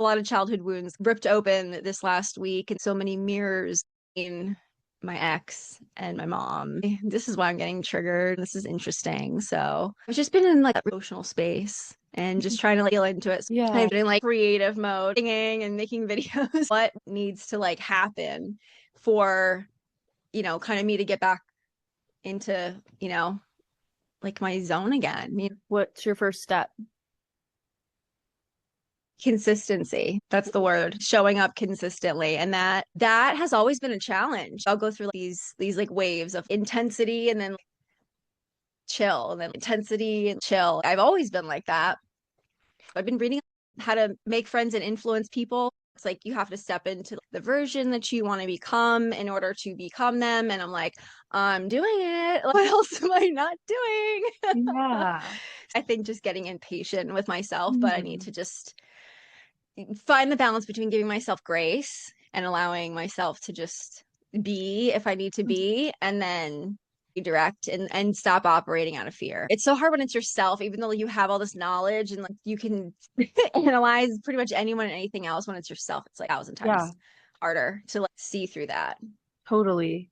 a lot of childhood wounds ripped open this last week, and so many mirrors in my ex and my mom. This is why I'm getting triggered. This is interesting. So I've just been in like an emotional space and just trying to like feel into it. So Yeah. I've been in like creative mode, singing and making videos. What needs to like happen for, kind of me to get back into, like my zone again. What's your first step? Consistency, that's the word. Showing up consistently, and that has always been a challenge. I'll go through like, these like waves of intensity and then chill and then intensity and chill. I've always been like that. I've been reading how to make friends and influence people. It's like you have to step into the version that you want to become in order to become them, and I'm like, I'm doing it. What else am I not doing? Yeah. I think just getting impatient with myself, but I need Mhm. to just find the balance between giving myself grace and allowing myself to just be if I need to be, and then be direct and stop operating out of fear. It's so hard when it's yourself, even though you have all this knowledge and like you can analyze pretty much anyone and anything else. When it's yourself, it's like 1,000 times Yeah, harder to like see through that. totally.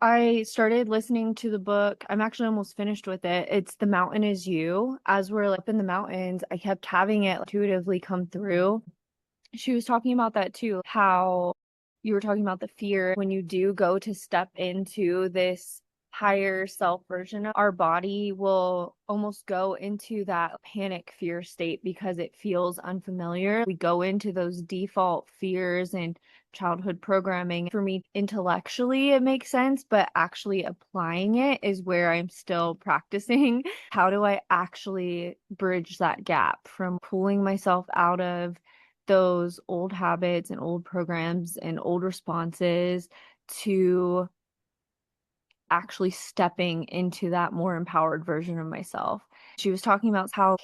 I started listening to the book. I'm actually almost finished with it. It's The Mountain Is You. As we're up in the mountains, I kept having it intuitively come through. She was talking about that too, how you were talking about the fear when you do go to step into this higher self version, our body will almost go into that panic fear state because it feels unfamiliar. We go into those default fears and childhood programming. For me, intellectually, it makes sense, but actually applying it is where I'm still practicing. How do I actually bridge that gap from pulling myself out of those old habits and old programs and old responses to actually stepping into that more empowered version of myself? She was talking about how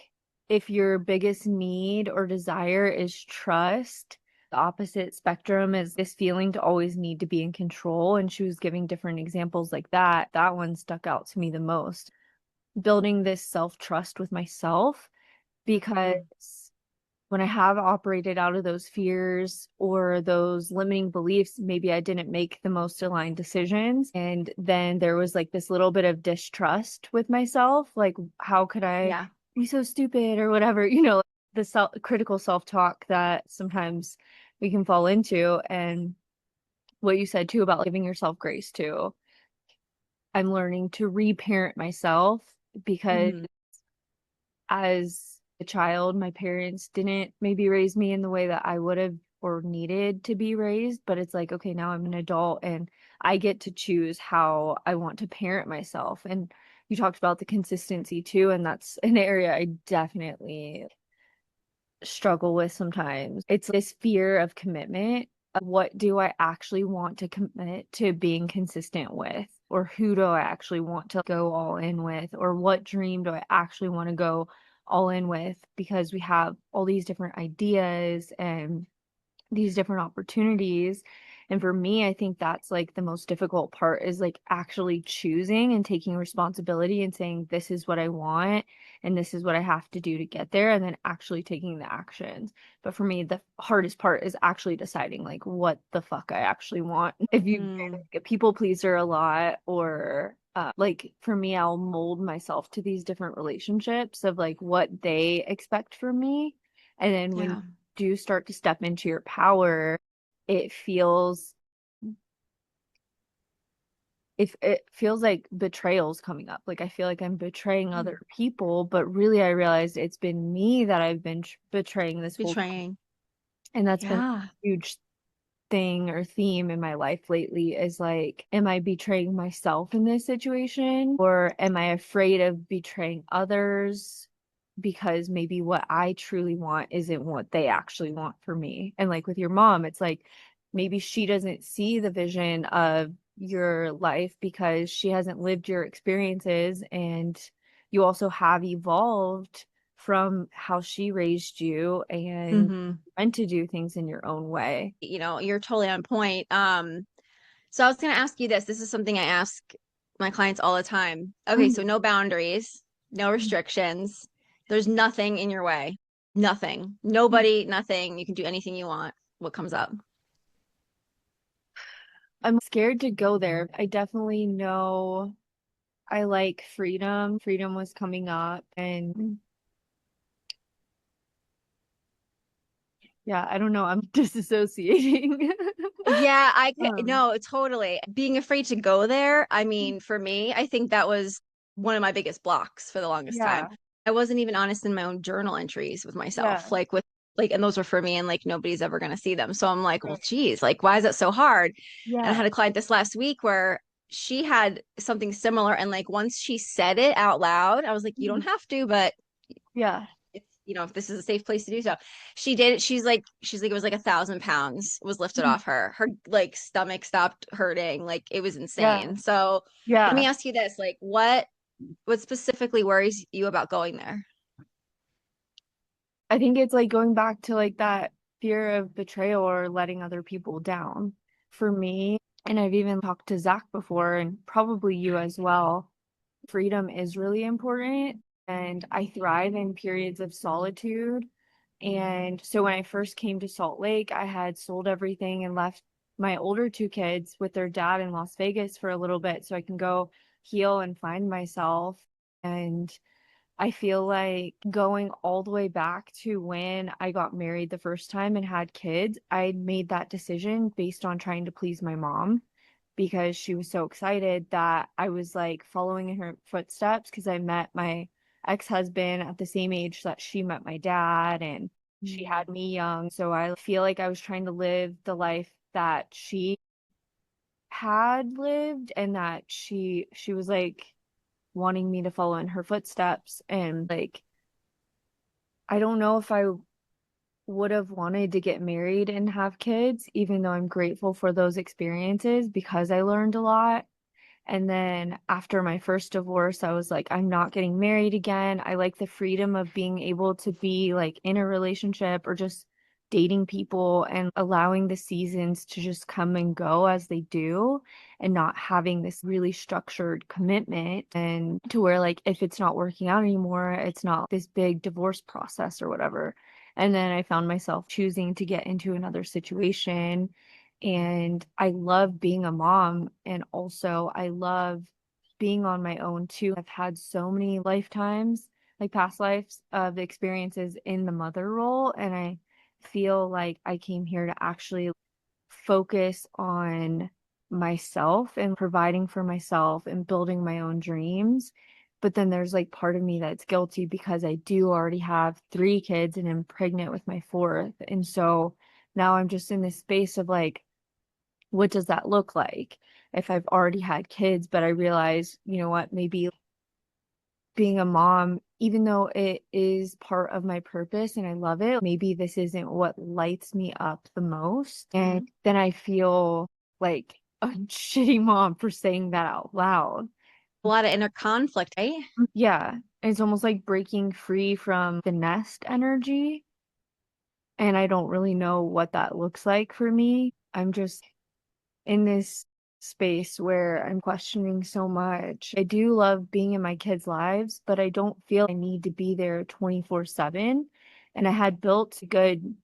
if your biggest need or desire is trust, the opposite spectrum is this feeling to always need to be in control. And she was giving different examples like that. That one stuck out to me the most. Building this self-trust with myself, because when I have operated out of those fears or those limiting beliefs, maybe I didn't make the most aligned decisions. And then there was like this little bit of distrust with myself. Like, how could I Yeah. be so stupid or whatever, the critical self-talk that sometimes we can fall into. And what you said too about giving yourself grace too. I'm learning to reparent myself because Mm-hmm. as a child, my parents didn't maybe raise me in the way that I would have or needed to be raised, but it's like, okay, now I'm an adult and I get to choose how I want to parent myself. And you talked about the consistency too, and that's an area I definitely struggle with sometimes. It's this fear of commitment. What do I actually want to commit to being consistent with? Or who do I actually want to go all in with? Or what dream do I actually want to go all in with? Because we have all these different ideas and these different opportunities. And for me, I think that's like the most difficult part is like actually choosing and taking responsibility and saying, this is what I want and this is what I have to do to get there, and then actually taking the actions. But for me, the hardest part is actually deciding like what the fuck I actually want. If you Mm. like a people pleaser a lot, or like for me, I'll mold myself to these different relationships of like what they expect from me. And then when Yeah. do start to step into your power, it feels if it feels like betrayal's coming up. Like I feel like I'm betraying Mm. other people, but really I realized it's been me that I've been betraying this whole time. Betraying. And that's been a Yeah. huge thing or theme in my life lately is like, am I betraying myself in this situation? Or am I afraid of betraying others? Because maybe what I truly want isn't what they actually want for me. And like with your mom, it's like maybe she doesn't see the vision of your life because she hasn't lived your experiences, and you also have evolved from how she raised you and Mm-hmm. meant to do things in your own way. You're totally on point. So I was going to ask you this. This is something I ask my clients all the time. Okay, so no boundaries, no restrictions. There's nothing in your way. Nothing. Nobody, nothing. You can do anything you want. What comes up? I'm scared to go there. I definitely know I like freedom. Freedom was coming up, and yeah, I don't know. I'm disassociating. Yeah, Um, no, totally. Being afraid to go there. I mean, for me, I think that was one of my biggest blocks for the longest time. yeah, I wasn't even honest in my own journal entries with myself, yeah, like with like, and those were for me, and like nobody's ever gonna see them. So I'm like, well, right. geez, like, why is it so hard? And I Yeah. had a client this last week where she had something similar, and like once she said it out loud, I was like, you don't Mhm. have to, but Yeah. it's, if this is a safe place to do so. She did it. She's like it was like 1,000 pounds was lifted Mhm. off her like stomach stopped hurting, like it was Yeah. insane. So let me Yeah. ask you this, like what specifically worries you about going there? I think it's like going back to like that fear of betrayal or letting other people down for me. And I've even talked to Zach before and probably you as well. Freedom is really important. And I thrive in periods of solitude. And so when I first came to Salt Lake, I had sold everything and left my older two kids with their dad in Las Vegas for a little bit so I can go heal and find myself. And I feel like going all the way back to when I got married the first time and had kids, I made that decision based on trying to please my mom because she was so excited that I was like following in her footsteps because I met my ex-husband at the same age that she met my dad and she had me young. So I feel like I was trying to live the life that she had lived and that she was like wanting me to follow in her footsteps and like I don't know if I would have wanted to get married and have kids, even though I'm grateful for those experiences because I learned a lot. And then after my first divorce, I was like, I'm not getting married again. I like the freedom of being able to be like in a relationship or just dating people and allowing the seasons to just come and go as they do and not having this really structured commitment and to where like if it's not working out anymore, it's not this big divorce process or whatever. And then I found myself choosing to get into another situation and I love being a mom. And also, I love being on my own too. I've had so many lifetimes, like past lives of experiences in the mother role. And I feel like I came here to actually focus on myself and providing for myself and building my own dreams. But then there's like part of me that's guilty because I do already have three kids and I'm pregnant with my fourth. And so now I'm just in this space of like, what does that look like if I've already had kids, but I realize, you know what, maybe being a mom, even though it is part of my purpose and I love it, maybe this isn't what lights me up the most. Mhm. And then I feel like a shitty mom for saying that out loud. A lot of inner conflict, right? Yeah. It's almost like breaking free from the nest energy. And I don't really know what that looks like for me. I'm just in this space where I'm questioning so much. I do love being in my kids' lives, but I don't feel I need to be there 24/7. And I had built a good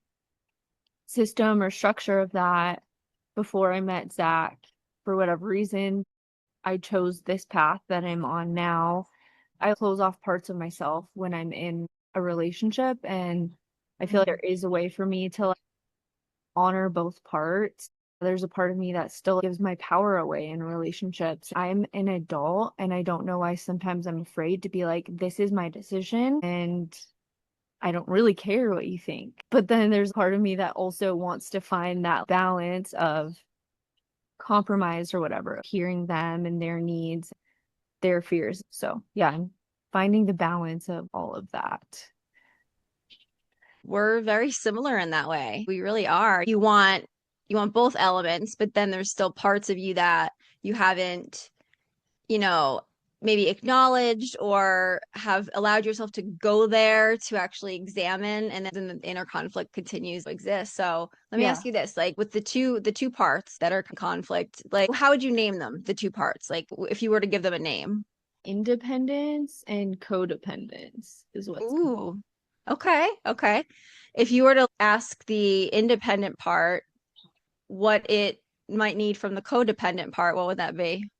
system or structure of that before I met Zach. For whatever reason, I chose this path that I'm on now. I close off parts of myself when I'm in a relationship, and I feel like there Mhm. is a way for me to honor both parts. There's a part of me that still gives my power away in relationships. I'm an adult and I don't know why sometimes I'm afraid to be like, this is my decision and I don't really care what you think. But then there's part of me that also wants to find that balance of compromise or whatever, hearing them and their needs, their fears. So, yeah, I'm finding the balance of all of that. We're very similar in that way. We really are. You want both elements, but then there's still parts of you that you haven't, you know, maybe acknowledged or have allowed yourself to go there to actually examine, and then the inner conflict continues to exist. So let me Yeah. ask you this, like with the two parts that are conflict, like how would you name them, the two parts? Like if you were to give them a name. Independence and codependence is what's Ooh. Okay. Okay. If you were to ask the independent part what it might need from the codependent part, what would that be?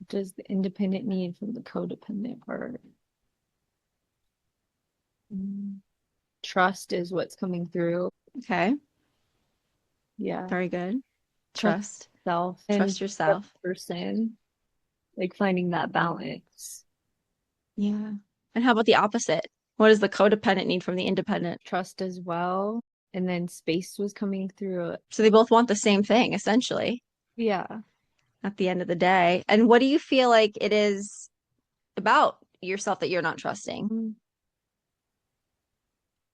Does the independent need from the codependent part? Mm, Trust is what's coming through. Okay. Yeah. Very good. Trust Trust. self and Trust the yourself. person, like finding that balance. Yeah. And how about the opposite? What does the codependent need from the independent? Trust as well. And then space was coming through. So they both want the same thing, essentially, Yeah. at the end of the day. And what do you feel like it is about yourself that you're not trusting? Mm.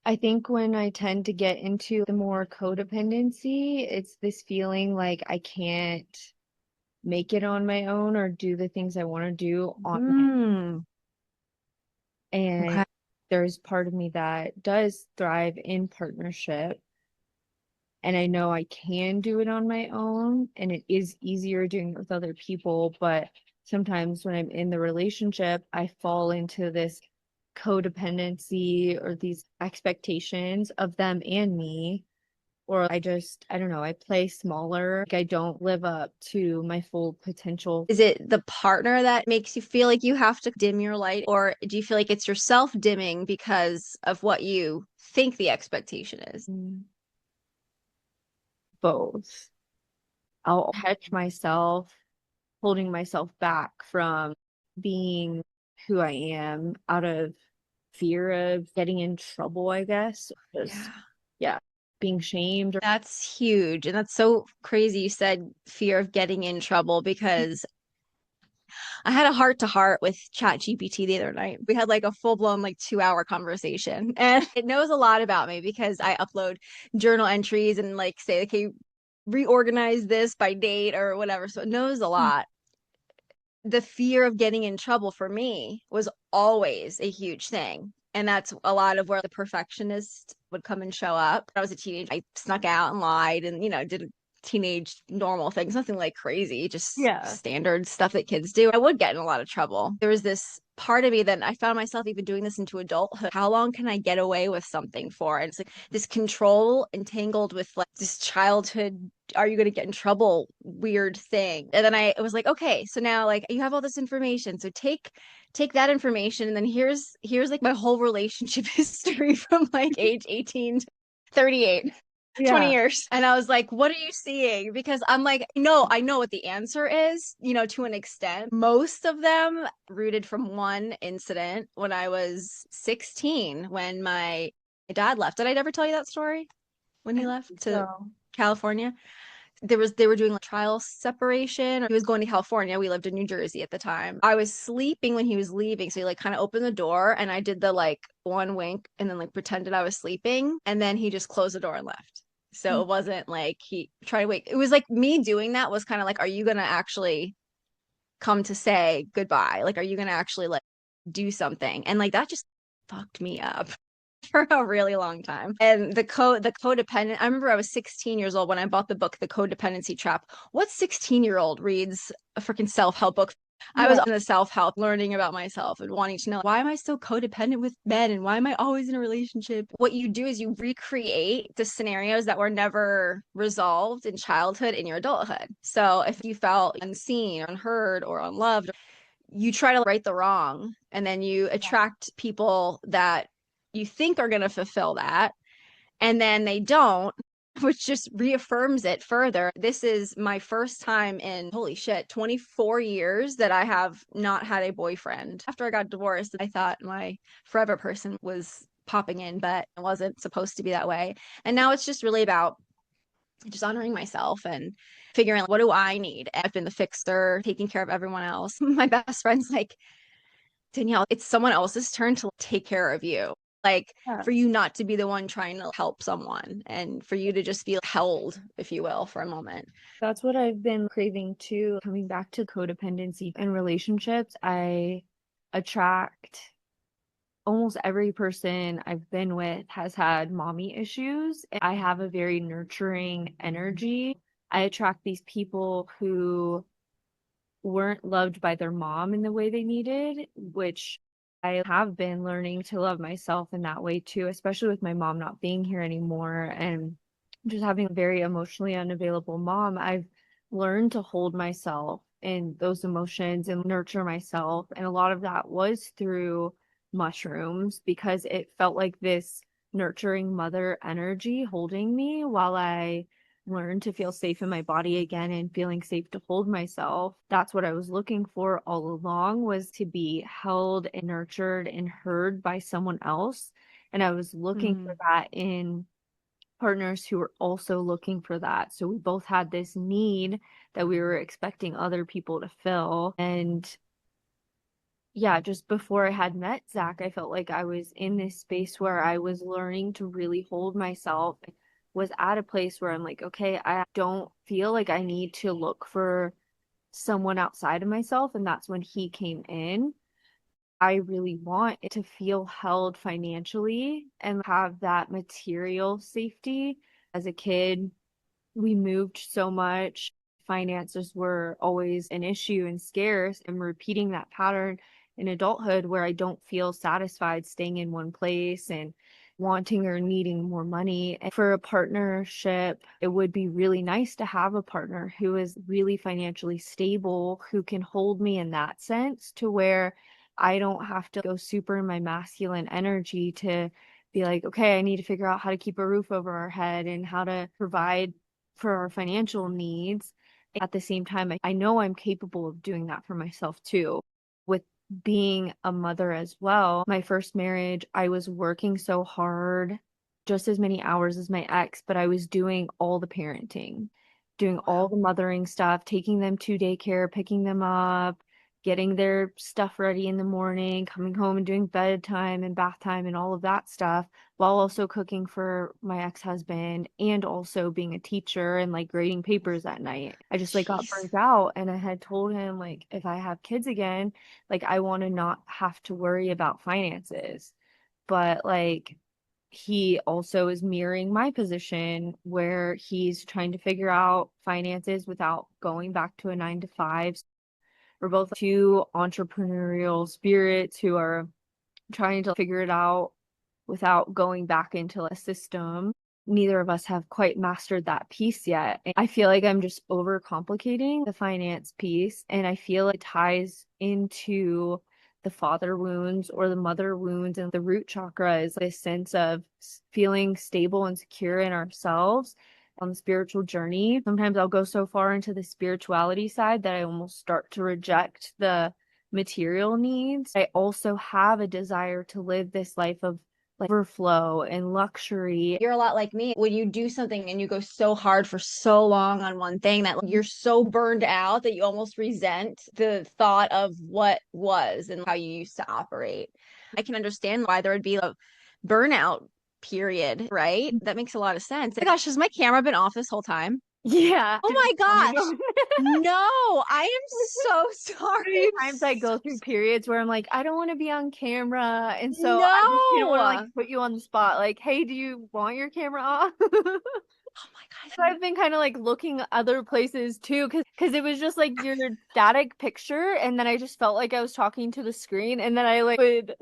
I think when I tend to get into the more codependency, it's this feeling like I can't make it on my own or do the things I want to do on my Hmm. own. And Okay. there's part of me that does thrive in partnership. And I know I can do it on my own, and it is easier doing it with other people. But sometimes when I'm in the relationship, I fall into this codependency or these expectations of them and me. Or I don't know, I play smaller. Like I don't live up to my full potential. Is it the partner that makes you feel like you have to dim your light, or do you feel like it's yourself dimming because of what you think the expectation is? Mm, Both. I'll catch myself holding myself back from being who I am out of fear of getting in trouble, I guess. Just, Yeah. yeah, being shamed. That's huge. And that's so crazy. You said fear of getting in trouble because I had a heart to heart with ChatGPT the other night. We had like a full blown like 2 hour conversation, and it knows a lot about me because I upload journal entries and like say, okay, reorganize this by date or whatever. So it knows a lot. The fear of getting in trouble for me was always a huge thing. And that's a lot of where the perfectionist would come and show up. When I was a teenager, I snuck out and lied and, did teenage normal things, nothing like crazy, just Yeah. standard stuff that kids do. I would get in a lot of trouble. There was this part of me that I found myself even doing this into adulthood. How long can I get away with something for? And it's like this control entangled with like this childhood, are you going to get in trouble weird thing. And then I was like, okay, so now like you have all this information, so take that information, and then here's like my whole relationship history from like age 18 to 38, Yeah. 20 years. And I was like, what are you seeing? Because I'm like, no, I know what the answer is, to an extent. Most of them rooted from one incident when I was 16, when my dad left. Did I ever tell you that story? When he left to So, California? They were doing like trial separation. He was going to California. We lived in New Jersey at the time. I was sleeping when he was leaving, so he like kind of opened the door, and I did the like one wink and then like pretended I was sleeping, and then he just closed the door and left. So it wasn't like he tried to wake. It was like me doing that was kind of like, are you gonna actually come to say goodbye? Like, are you gonna actually like do something? And like that just fucked me up for a really long time. And the codependent, I remember I was 16 years old when I bought the book The Codependency Trap. What 16-year-old reads a freaking self-help book? I was yeah, in the self-help, learning about myself and wanting to know, why am I so codependent with men and why am I always in a relationship? What you do is you recreate the scenarios that were never resolved in childhood in your adulthood. So if you felt unseen, unheard, or unloved, you try to right the wrong, and then you attract people that you think are going to fulfill that, and then they don't, which just reaffirms it further. This is my first time in, holy shit, 24 years that I have not had a boyfriend. After I got divorced, I thought my forever person was popping in, but it wasn't supposed to be that way. And now it's just really about just honoring myself and figuring out, what do I need? I've been the fixer, taking care of everyone else. My best friend's like, Danielle, it's someone else's turn to take care of you. Like, yeah. for you not to be the one trying to help someone, and for you to just be held, if you will, for a moment. That's what I've been craving too. Coming back to codependency and relationships, I attract almost every person I've been with has had mommy issues. I have a very nurturing energy. I attract these people who weren't loved by their mom in the way they needed, which I have been learning to love myself in that way too, especially with my mom not being here anymore and just having a very emotionally unavailable mom. I've learned to hold myself in those emotions and nurture myself. And a lot of that was through mushrooms because it felt like this nurturing mother energy holding me while I learn to feel safe in my body again and feeling safe to hold myself. That's what I was looking for all along, was to be held and nurtured and heard by someone else. And I was looking for Mm. that in partners who were also looking for that. So we both had this need that we were expecting other people to fill. And yeah, just before I had met Zach, I felt like I was in this space where I was learning to really hold myself, was at a place where I'm like, okay, I don't feel like I need to look for someone outside of myself. And that's when he came in. I really want to feel held financially and have that material safety. As a kid, we moved so much. Finances were always an issue and scarce. And repeating that pattern in adulthood where I don't feel satisfied staying in one place and wanting or needing more money. And for a partnership, it would be really nice to have a partner who is really financially stable, who can hold me in that sense to where I don't have to go super in my masculine energy to be like, okay, I need to figure out how to keep a roof over our head and how to provide for our financial needs. At the same time, I know I'm capable of doing that for myself too. With being a mother as well, my first marriage, I was working so hard, just as many hours as my ex, but I was doing all the parenting, doing all Wow. the mothering stuff, taking them to daycare, picking them up, getting their stuff ready in the morning, coming home and doing bedtime and bath time and all of that stuff, while also cooking for my ex-husband and also being a teacher and like grading papers at night. I just like got Jeez. burnt out, and I had told him like if I have kids again, like I want to not have to worry about finances. But like he also is mirroring my position where he's trying to figure out finances without going back to a 9 to 5. We're both two entrepreneurial spirits who are trying to figure it out without going back into a system. Neither of us have quite mastered that piece yet. And I feel like I'm just overcomplicating the finance piece, and I feel it ties into the father wounds or the mother wounds, and the root chakra is this sense of feeling stable and secure in ourselves on the spiritual journey. Sometimes I'll go so far into the spirituality side that I almost start to reject the material needs. I also have a desire to live this life of like overflow and luxury. You're a lot like me. When you do something and you go so hard for so long on one thing that you're so burned out that you almost resent the thought of what was and how you used to operate. I can understand why there would be a burnout period, right? That makes a lot of sense. Oh my gosh, has my camera been off this whole time? Yeah. Oh my gosh. No, I am so sorry. Many times I go through periods where I'm like, I don't want to be on camera. And so I just didn't want to like No. put you on the spot. Like, hey, do you want your camera off? Oh my So gosh. I've been kind of like looking other places too, because it was just like your static picture, and then I just felt like I was talking to the screen, and then I like would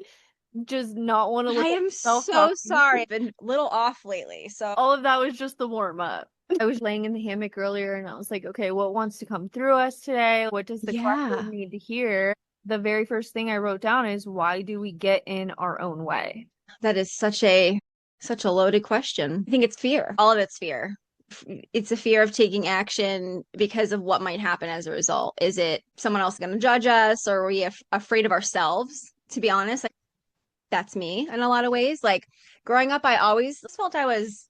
just not want to I look at am myself so talking. sorry. I've been a little off lately. So, All of that was just the warm up. I was laying in the hammock earlier, and I was like, okay, what wants to come through us today? What does the collective yeah, need to hear? The very first thing I wrote down is, why do we get in our own way? that is such a loaded question. I think it's fear. All of it's fear. It's a fear of taking action because of what might happen as a result. Is it someone else going to judge us, or are we afraid of ourselves? To be honest, like, that's me in a lot of ways. Like growing up, I always felt I was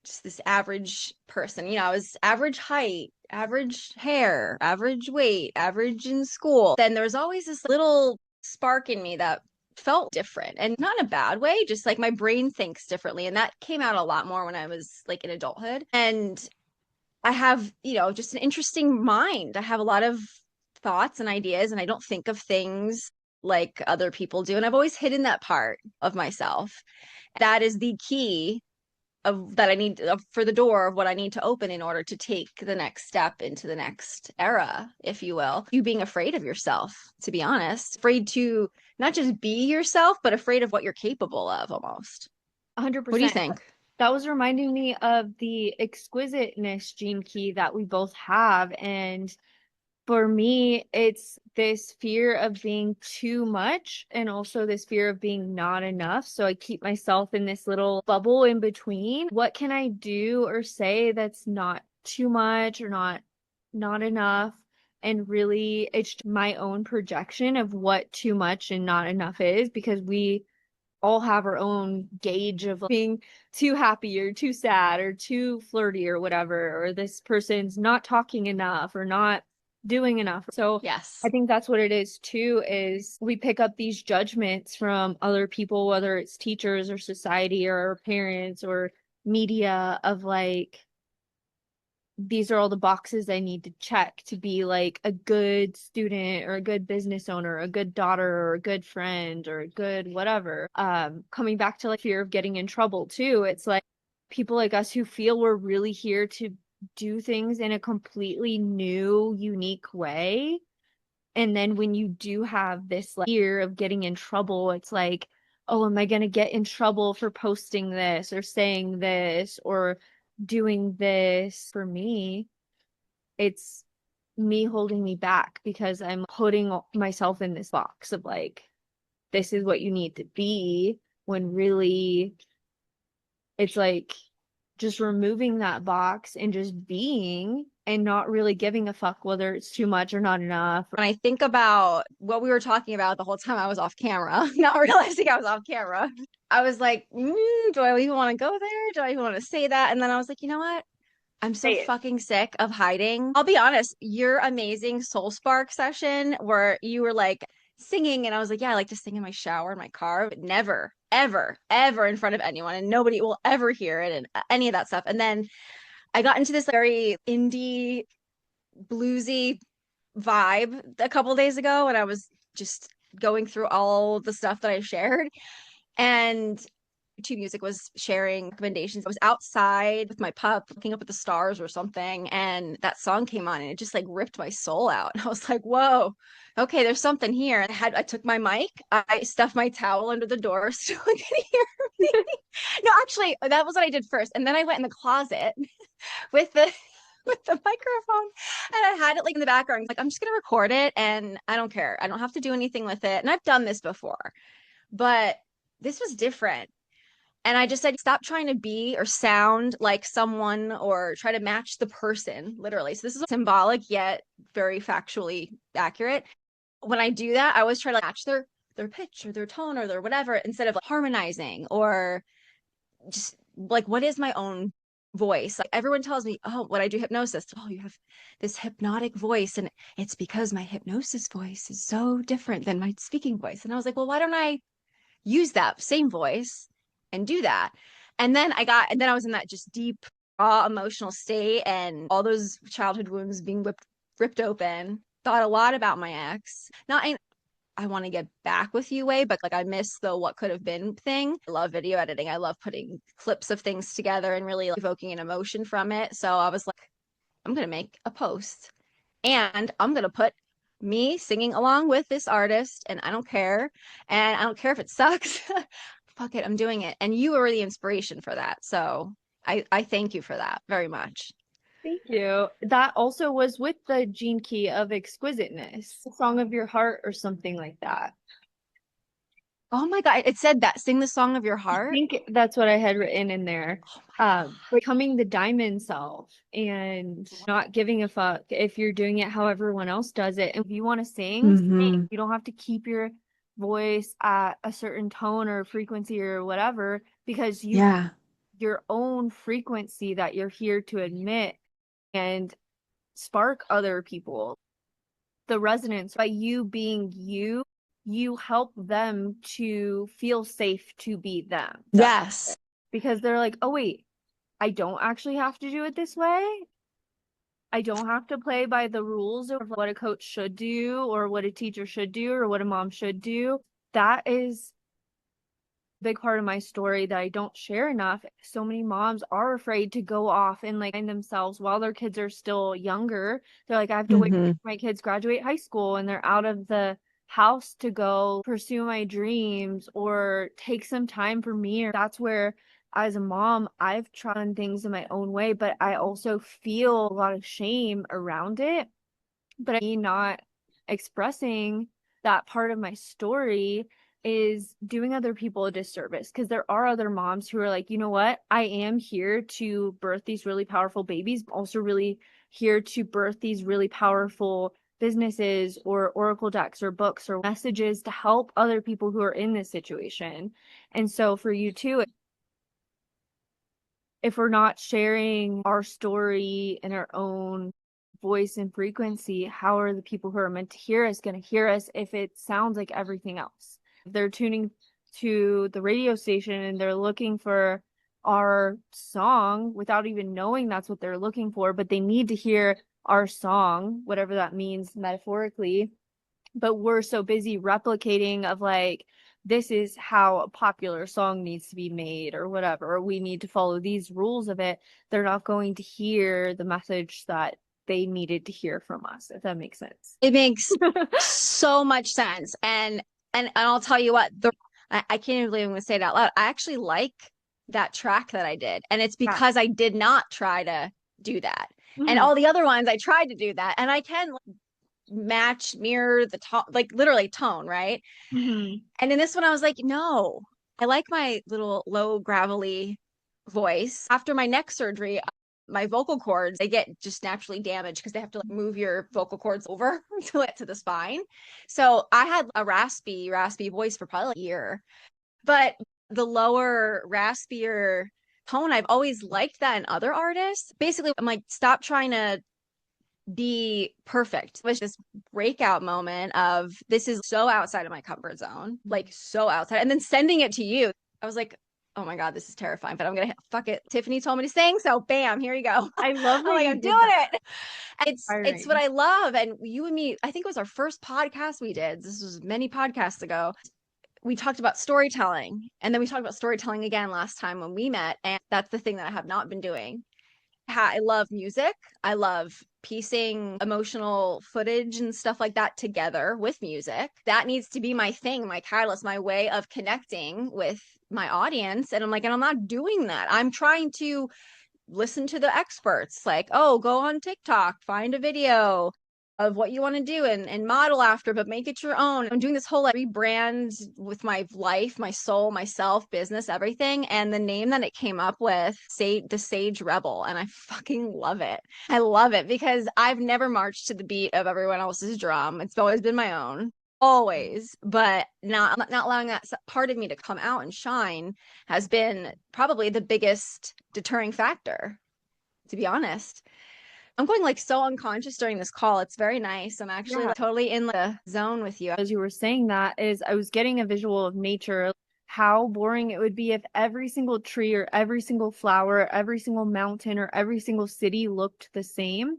just this average person. I was average height, average hair, average weight, average in school. Then there was always this little spark in me that felt different, and not in a bad way, just like my brain thinks differently. And that came out a lot more when I was like in adulthood. And I have, just an interesting mind. I have a lot of thoughts and ideas, and I don't think of things like other people do. And I've always hidden that part of myself. That is the key of that I need for the door of what I need to open in order to take the next step into the next era, if you will. You being afraid of yourself, to be honest, afraid to not just be yourself, but afraid of what you're capable of almost. What do you 100%. think? That was reminding me of the exquisiteness gene key that we both have. And for me, it's this fear of being too much and also this fear of being not enough. So I keep myself in this little bubble in between. What can I do or say that's not too much or not enough? And really, it's my own projection of what too much and not enough is, because we all have our own gauge of being too happy or too sad or too flirty or whatever, or this person's not talking enough or not doing enough. So Yes. I think that's what it is too, is we pick up these judgments from other people, whether it's teachers or society or our parents or media, of like, these are all the boxes I need to check to be like a good student or a good business owner, a good daughter or a good friend or a good whatever. Coming back to like fear of getting in trouble too. It's like people like us who feel we're really here to do things in a completely new, unique way. And then when you do have this like fear of getting in trouble, it's like, oh, am I going to get in trouble for posting this or saying this or doing this? For me, it's me holding me back because I'm putting myself in this box of like, this is what you need to be, when really it's like just removing that box and just being and not really giving a fuck whether it's too much or not enough. When I think about what we were talking about the whole time I was off camera, not realizing I was off camera, I was like, do I even want to go there? Do I even want to say that? And then I was like, you know what? I'm so Say it. fucking sick of hiding. I'll be honest, your amazing Soul Spark session where you were like singing, and I was like, yeah, I like to sing in my shower in my car, but never, ever, ever in front of anyone, and nobody will ever hear it and any of that stuff. And then I got into this very indie, bluesy vibe a couple days ago, and I was just going through all the stuff that I shared. And YouTube Music was sharing recommendations. I was outside with my pup looking up at the stars or something, and that song came on and it just like ripped my soul out. And I was like, whoa, okay, there's something here. I took my mic, I stuffed my towel under the door so I could hear me. No, actually, that was what I did first. And then I went in the closet with the with the microphone and I had it like in the background. Like, I'm just gonna record it and I don't care. I don't have to do anything with it. And I've done this before, but this was different. And I just said, stop trying to be or sound like someone or try to match the person, literally. So this is symbolic yet very factually accurate. When I do that, I always try to match their pitch or their tone or their whatever instead of like harmonizing or just like, what is my own voice? Like, everyone tells me, oh, when I do hypnosis, oh, you have this hypnotic voice. And it's because my hypnosis voice is so different than my speaking voice. And I was like, well, why don't I use that same voice and do that? And then I was in that just deep, raw emotional state and all those childhood wounds being ripped open. Thought a lot about my ex. Not in I want to get back with you way, but like I miss the what could have been thing. I love video editing. I love putting clips of things together and really like, evoking an emotion from it. So I was like, I'm going to make a post and I'm going to put me singing along with this artist and I don't care. And I don't care if it sucks. Fuck it, I'm doing it. And you were the inspiration for that. So I thank you for that very much. Thank you. That also was with the gene key of exquisiteness, the song of your heart or something like that. Oh my God. It said that. Sing the song of your I heart. think that's what I had written in there. Oh my God. Becoming the diamond self and not giving a fuck if you're doing it how everyone else does it. And if you want to sing, sing. You don't have to keep your voice at a certain tone or frequency or whatever, because you Yeah. your own frequency that you're here to admit and spark other people. The resonance by you being you, you help them to feel safe to be them. Yes. Because they're like, oh, wait, I don't actually have to do it this way. I don't have to play by the rules of what a coach should do or what a teacher should do or what a mom should do. That is big part of my story that I don't share enough. So many moms are afraid to go off and like find themselves while their kids are still younger. They're like, I have to wait Mm-hmm. for my kids graduate high school and they're out of the house to go pursue my dreams or take some time for me. Or that's where as a mom, I've tried things in my own way, but I also feel a lot of shame around it. But me not expressing that part of my story is doing other people a disservice, because there are other moms who are like, you know what, I am here to birth these really powerful babies, but also really here to birth these really powerful businesses or oracle decks or books or messages to help other people who are in this situation. And so for you too, if we're not sharing our story in our own voice and frequency, how are the people who are meant to hear us going to hear us if it sounds like everything else? If they're tuning to the radio station and they're looking for our song without even knowing that's what they're looking for, but they need to hear our song, whatever that means metaphorically, but we're so busy replicating of like, this is how a popular song needs to be made or whatever, or we need to follow these rules of it, they're not going to hear the message that they needed to hear from us, if that makes sense. It makes so much sense. And I'll tell you what, I can't even believe I'm gonna say it out loud. I actually like that track that I did. And it's Yeah. because I did not try to do that. And Mhm. all the other ones I tried to do that. And I can match, mirror the tone, like literally tone, right? Mhm. And in this one, I was like, no, I like my little low gravelly voice. After my neck surgery, my vocal cords, they get just naturally damaged because they have to like move your vocal cords over to get to the spine. So I had a raspy voice for probably like a year. But the lower, raspier tone, I've always liked that in other artists. Basically, I'm like, stop trying to be perfect. It was this breakout moment of this is so outside of my comfort zone, like so outside. And then sending it to you, I was like, oh my God, this is terrifying, but I'm gonna fuck it. Tiffani told me to sing, so bam, here you go. I love I'm that like, you I'm did doing that. it. It's what Inspiring. I love. And you and me, I think it was our first podcast we did. This was many podcasts ago. We talked about storytelling, and then we talked about storytelling again last time when we met. And that's the thing that I have not been doing. I love music. I love piecing emotional footage and stuff like that together with music. That needs to be my thing, my catalyst, my way of connecting with my audience. And I'm like, and I'm not doing that. I'm trying to listen to the experts, like, oh, go on TikTok, find a video of what you want to do and model after, but make it your own. I'm doing this whole like rebrand with my life, my soul, myself, business, everything. And the name that it came up with, say the Sage Rebel. And I fucking love it. I love it because I've never marched to the beat of everyone else's drum. It's always been my own. Always, but not allowing that part of me to come out and shine has been probably the biggest deterring factor, to be honest. I'm going like so unconscious during this call. It's very nice. I'm actually Yeah. like, totally in the zone with you. As you were saying that, is I was getting a visual of nature, how boring it would be if every single tree or every single flower, every single mountain or every single city looked the same.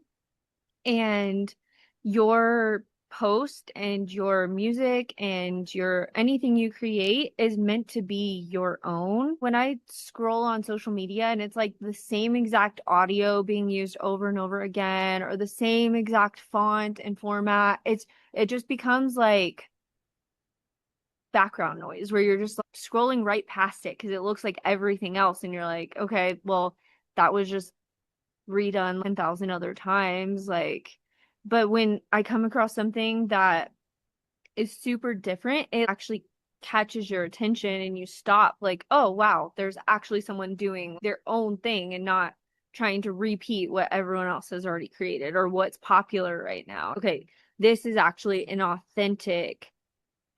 And your post and your music and your anything you create is meant to be your own. When I scroll on social media and it's like the same exact audio being used over and over again or the same exact font and format, it just becomes like background noise where you're just like scrolling right past it because it looks like everything else and you're like, okay, well, that was just redone 1,000 other times. Like, but when I come across something that is super different, it actually catches your attention and you stop, like, oh, wow, there's actually someone doing their own thing and not trying to repeat what everyone else has already created or what's popular right now. Okay, this is actually an authentic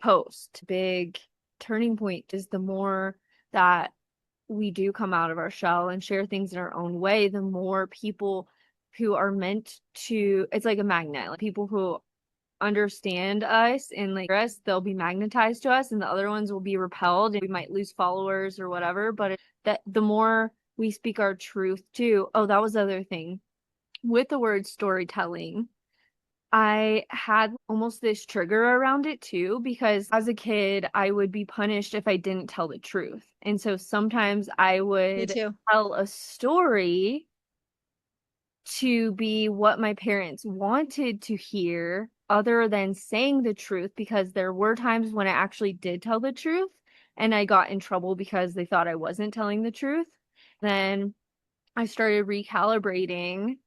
post. Big turning point is the more that we do come out of our shell and share things in our own way, the more people who are meant to, it's like a magnet. Like people who understand us and like us, they'll be magnetized to us, and the other ones will be repelled, and we might lose followers or whatever. But that the more we speak our truth too. Oh, that was the other thing with the word storytelling. I had almost this trigger around it too, because as a kid, I would be punished if I didn't tell the truth. And so sometimes I Me would too. tell a story to be what my parents wanted to hear, other than saying the truth, because there were times when I actually did tell the truth and I got in trouble because they thought I wasn't telling the truth. Then I started recalibrating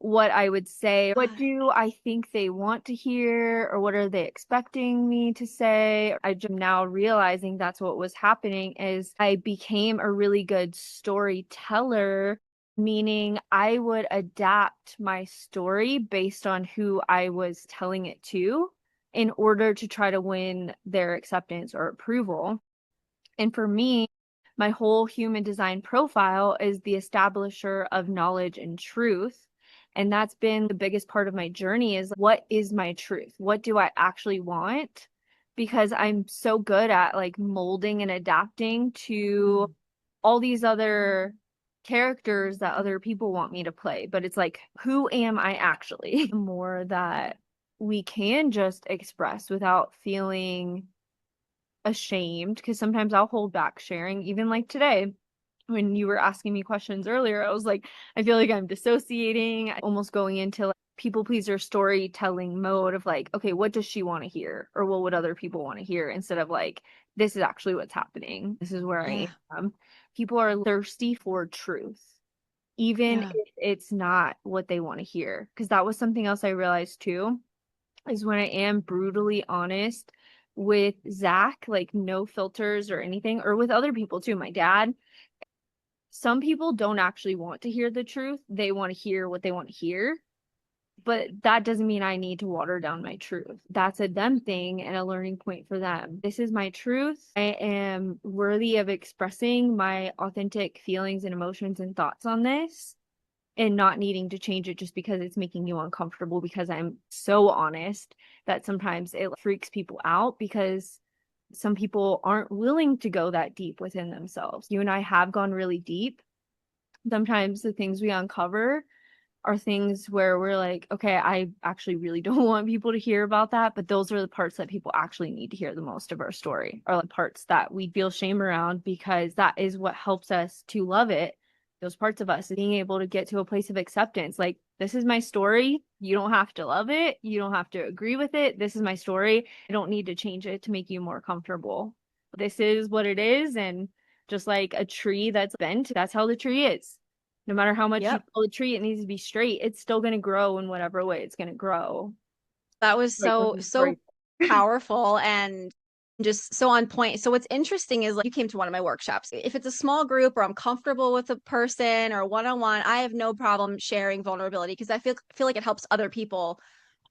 what I would say. What God. do I think they want to hear, or what are they expecting me to say? I am now realizing that's what was happening is I became a really good storyteller, meaning I would adapt my story based on who I was telling it to in order to try to win their acceptance or approval. And for me, my whole human design profile is the establisher of knowledge and truth. And that's been the biggest part of my journey is what is my truth? What do I actually want? Because I'm so good at like molding and adapting to all these other characters that other people want me to play. But it's like, who am I actually? More that we can just express without feeling ashamed, because sometimes I'll hold back sharing, even like today when you were asking me questions earlier. I was like, I feel like I'm dissociating, almost going into like people pleaser storytelling mode of like, okay, what does she want to hear, or what would other people want to hear, instead of like, this is actually what's happening, this is where I Yeah. am. People are thirsty for truth, even Yeah. if it's not what they want to hear, because that was something else I realized too, is when I am brutally honest with Zach, like no filters or anything, or with other people too, my dad. Some people don't actually want to hear the truth. They want to hear what they want to hear. But that doesn't mean I need to water down my truth. That's a them thing and a learning point for them. This is my truth. I am worthy of expressing my authentic feelings and emotions and thoughts on this, and not needing to change it just because it's making you uncomfortable, because I'm so honest that sometimes it freaks people out, because some people aren't willing to go that deep within themselves. You and I have gone really deep. Sometimes the things we uncover are things where we're like, okay, I actually really don't want people to hear about that, but those are the parts that people actually need to hear the most of our story, are the parts that we feel shame around, because that is what helps us to love it. Those parts of us being able to get to a place of acceptance. Like, this is my story. You don't have to love it. You don't have to agree with it. This is my story. I don't need to change it to make you more comfortable. This is what it is. And just like a tree that's bent, that's how the tree is. No matter how much you Yep. tell the tree it needs to be straight, it's still going to grow in whatever way it's going to grow. That was Like so, when so powerful and just so on point. So what's interesting is like you came to one of my workshops. If it's a small group or I'm comfortable with a person or one-on-one, I have no problem sharing vulnerability because I feel like it helps other people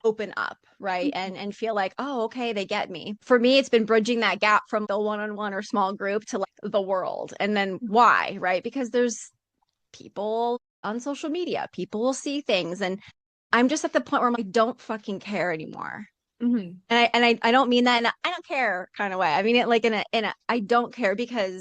open up, right? And feel like, oh, okay, they get me. For me, it's been bridging that gap from the one-on-one or small group to like the world. And then why, right? Because there's people on social media, people will see things and I'm just at the point where I'm like, don't fucking care anymore. Mhm. And I don't mean that in a I don't care kind of way. I mean it like in a I don't care, because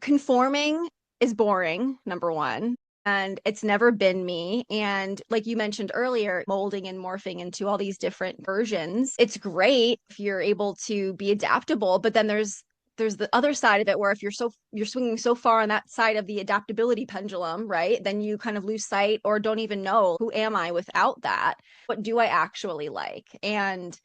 conforming is boring, number one. And it's never been me. And like you mentioned earlier, molding and morphing into all these different versions. It's great if you're able to be adaptable, but then there's the other side of it where if you're swinging so far on that side of the adaptability pendulum, right? Then you kind of lose sight or don't even know, who am I without that? What do I actually like? And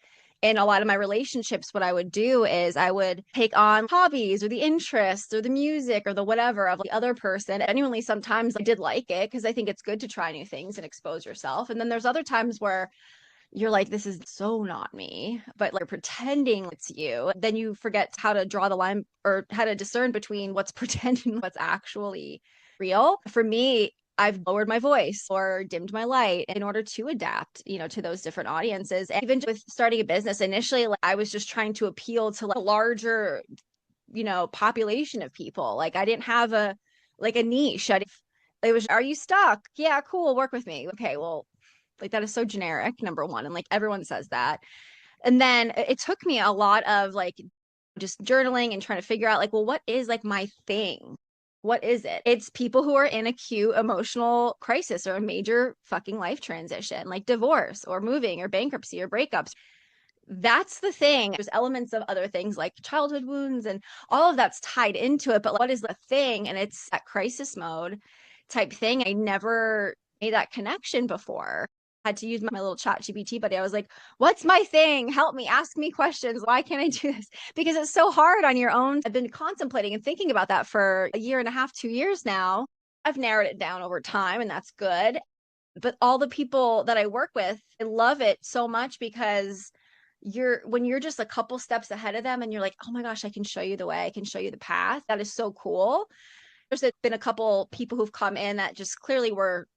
in a lot of my relationships, what I would do is I would take on hobbies or the interests or the music or the whatever of the other person. Genuinely, sometimes I did like it because I think it's good to try new things and expose yourself. And then there's other times where you're like, this is so not me, but like pretending it's you. Then you forget how to draw the line or how to discern between what's pretending and what's actually real. For me, I've lowered my voice or dimmed my light in order to adapt, to those different audiences. And even with starting a business, initially, like I was just trying to appeal to like a larger, population of people. Like I didn't have a niche. It was, are you stuck? Yeah, cool. Work with me. Okay, well, like that is so generic, number one. And like everyone says that. And then it took me a lot of like just journaling and trying to figure out like, well, what is like my thing? What is it? It's people who are in acute emotional crisis or a major fucking life transition, like divorce or moving or bankruptcy or breakups. That's the thing. There's elements of other things like childhood wounds and all of that's tied into it. But what is the thing? And it's that crisis mode type thing. I never made that connection before. I had to use my little chat GPT buddy. I was like, what's my thing? Help me, ask me questions. Why can't I do this? Because it's so hard on your own. I've been contemplating and thinking about that for a year and a half, 2 years now. I've narrowed it down over time, and that's good. But all the people that I work with, I love it so much because when you're just a couple steps ahead of them and you're like, oh my gosh, I can show you the way, I can show you the path. That is so cool. There's been a couple people who've come in that just clearly were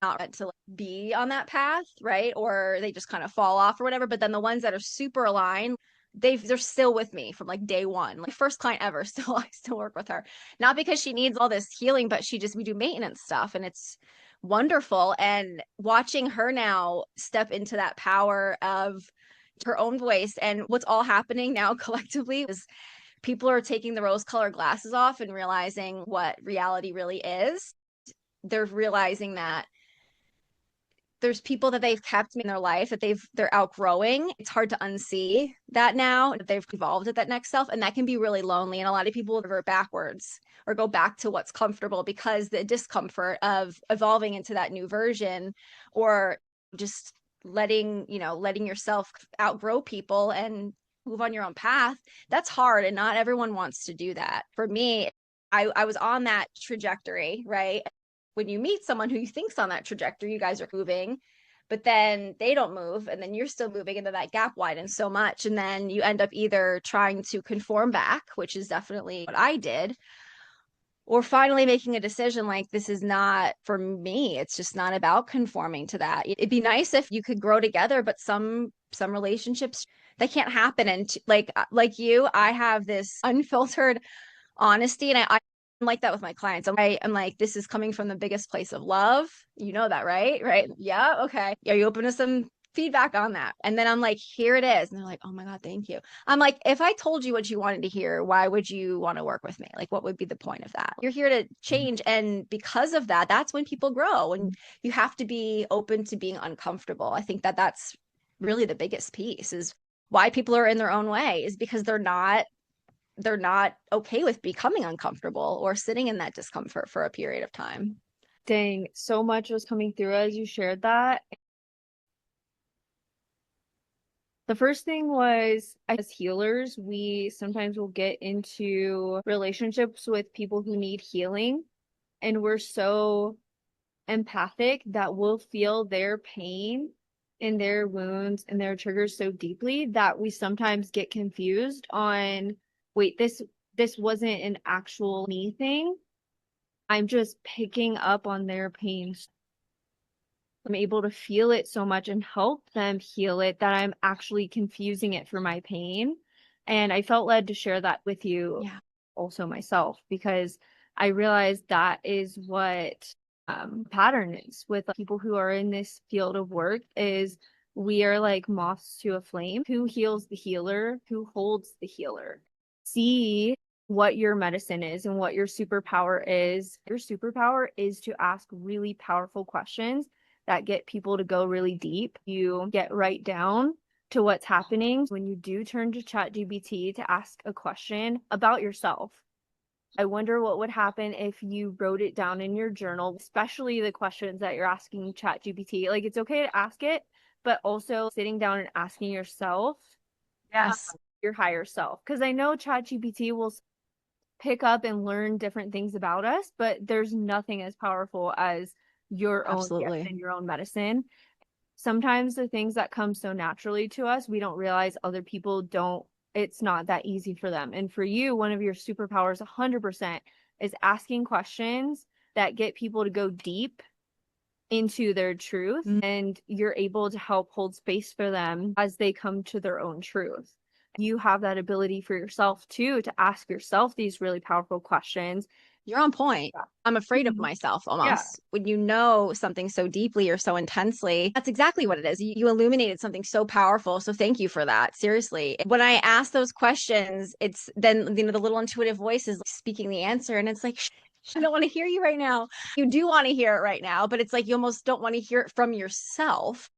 not meant to be on that path, right? Or they just kind of fall off or whatever. But then the ones that are super aligned, they're still with me from like day one. Like first client ever, still I still work with her. Not because she needs all this healing, but we do maintenance stuff and it's wonderful. And watching her now step into that power of her own voice and what's all happening now collectively is people are taking the rose colored glasses off and realizing what reality really is. They're realizing that there's people that they've kept in their life that they're outgrowing. It's hard to unsee that now that they've evolved at that next self, and that can be really lonely. And a lot of people revert backwards or go back to what's comfortable because the discomfort of evolving into that new version, or just letting yourself outgrow people and move on your own path. That's hard, and not everyone wants to do that. For me, I was on that trajectory, right? When you meet someone who you think's on that trajectory, you guys are moving, but then they don't move, and then you're still moving, and then that gap widens so much, and then you end up either trying to conform back, which is definitely what I did, or finally making a decision like, this is not for me. It's just not about conforming to that. It'd be nice if you could grow together, but some relationships, that can't happen. And like you, I have this unfiltered honesty, and I'm like that with my clients. I'm like, this is coming from the biggest place of love. You know that, right? Right. Yeah. Okay. Are you open to some feedback on that? And then I'm like, here it is. And they're like, oh my God, thank you. I'm like, if I told you what you wanted to hear, why would you want to work with me? Like, what would be the point of that? You're here to change. And because of that, that's when people grow. And you have to be open to being uncomfortable. I think that that's really the biggest piece, is why people are in their own way, is because they're not okay with becoming uncomfortable or sitting in that discomfort for a period of time. Dang, so much was coming through as you shared that. The first thing was, as healers, we sometimes will get into relationships with people who need healing, and we're so empathic that we'll feel their pain and their wounds and their triggers so deeply that we sometimes get confused on, wait, this wasn't an actual me thing. I'm just picking up on their pain. I'm able to feel it so much and help them heal it that I'm actually confusing it for my pain. And I felt led to share that with you also myself, because I realized that is what pattern is with people who are in this field of work, is we are like moths to a flame. Who heals the healer? Who holds the healer? See what your medicine is and what your superpower is. Your superpower is to ask really powerful questions that get people to go really deep. You get right down to what's happening. When you do turn to ChatGPT to ask a question about yourself, I wonder what would happen if you wrote it down in your journal, especially the questions that you're asking ChatGPT. Like, it's okay to ask it, but also sitting down and asking yourself, your higher self. Because I know ChatGPT will pick up and learn different things about us, but there's nothing as powerful as your own gift and your own medicine. Sometimes the things that come so naturally to us, we don't realize other people don't, it's not that easy for them. And for you, one of your superpowers 100% is asking questions that get people to go deep into their truth, and you're able to help hold space for them as they come to their own truth. You have that ability for yourself too, to ask yourself these really powerful questions. You're on point. I'm afraid of myself almost. When you know something so deeply or so intensely, that's exactly what it is. You illuminated something so powerful. So thank you for that. Seriously. When I ask those questions, it's then, the little intuitive voice is speaking the answer. And it's like, I don't want to hear you right now. You do want to hear it right now, but it's like you almost don't want to hear it from yourself.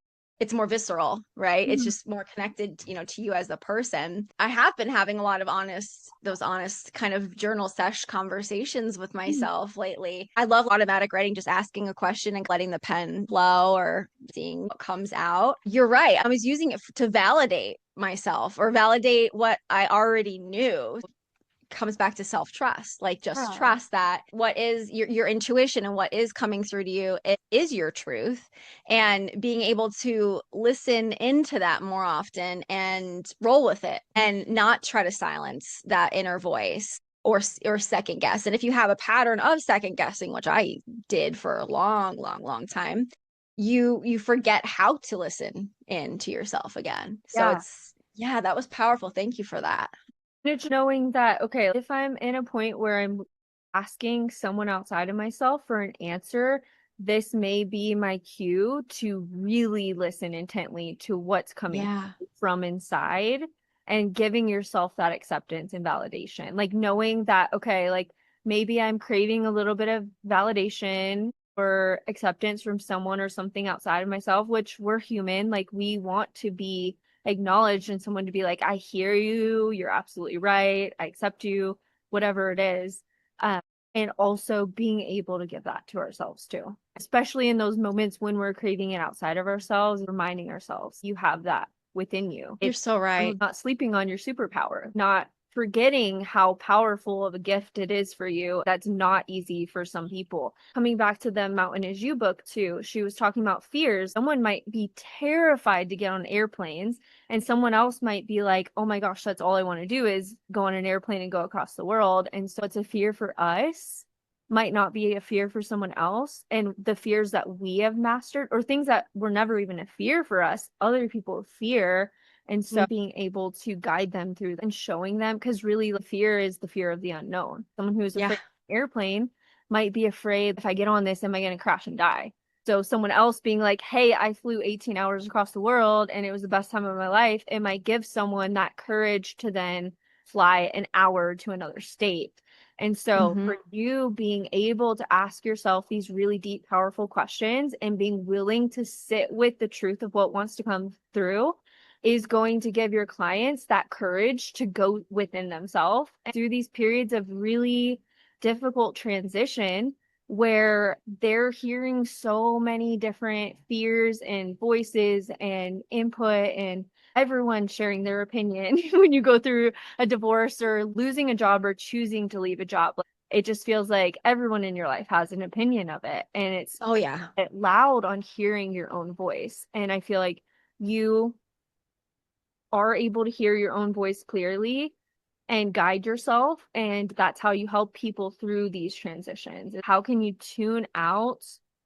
It's more visceral, right? It's Mhm. just more connected, to you as a person. I have been having a lot of those honest kind of journal sesh conversations with Mhm. myself lately. I love automatic writing, just asking a question and letting the pen flow or seeing what comes out. You're right. I was using it to validate myself or validate what I already knew. Comes back to self-trust, like just Yeah. trust that what is your intuition and what is coming through to you, it is your truth, and being able to listen into that more often and roll with it and not try to silence that inner voice or second guess. And if you have a pattern of second guessing, which I did for a long time, you forget how to listen in to yourself again. So Yeah. it's, yeah, that was powerful. Thank you for that. It's knowing that, okay, if I'm in a point where I'm asking someone outside of myself for an answer, this may be my cue to really listen intently to what's coming Yeah. from inside and giving yourself that acceptance and validation. Like knowing that, okay, like maybe I'm craving a little bit of validation or acceptance from someone or something outside of myself, which we're human. Like we want to be acknowledged and someone to be like, I hear you, you're absolutely right, I accept you, whatever it is. Um, and also being able to give that to ourselves too, especially in those moments when we're craving it outside of ourselves, reminding ourselves you have that within you. You're It's so right. not sleeping on your superpower, not forgetting how powerful of a gift it is for you. That's not easy for some people. Coming back to the Mountain Is You book too, she was talking about fears. Someone might be terrified to get on airplanes, and someone else might be like, oh my gosh, that's all I want to do is go on an airplane and go across the world. And so it's a fear for us might not be a fear for someone else. And the fears that we have mastered, or things that were never even a fear for us, other people fear. And so being able to guide them through and showing them, because really the fear is the fear of the unknown. Someone who is Yeah. afraid of an airplane might be afraid, if I get on this, am I going to crash and die? So someone else being like, hey, I flew 18 hours across the world and it was the best time of my life, it might give someone that courage to then fly an hour to another state. And so Hmm. for you being able to ask yourself these really deep, powerful questions and being willing to sit with the truth of what wants to come through is going to give your clients that courage to go within themselves through these periods of really difficult transition where they're hearing so many different fears and voices and input and everyone sharing their opinion when you go through a divorce or losing a job or choosing to leave a job. It just feels like everyone in your life has an opinion of it. And it's Oh yeah. loud on hearing your own voice. And I feel like you are able to hear your own voice clearly and guide yourself. And that's how you help people through these transitions. How can you tune out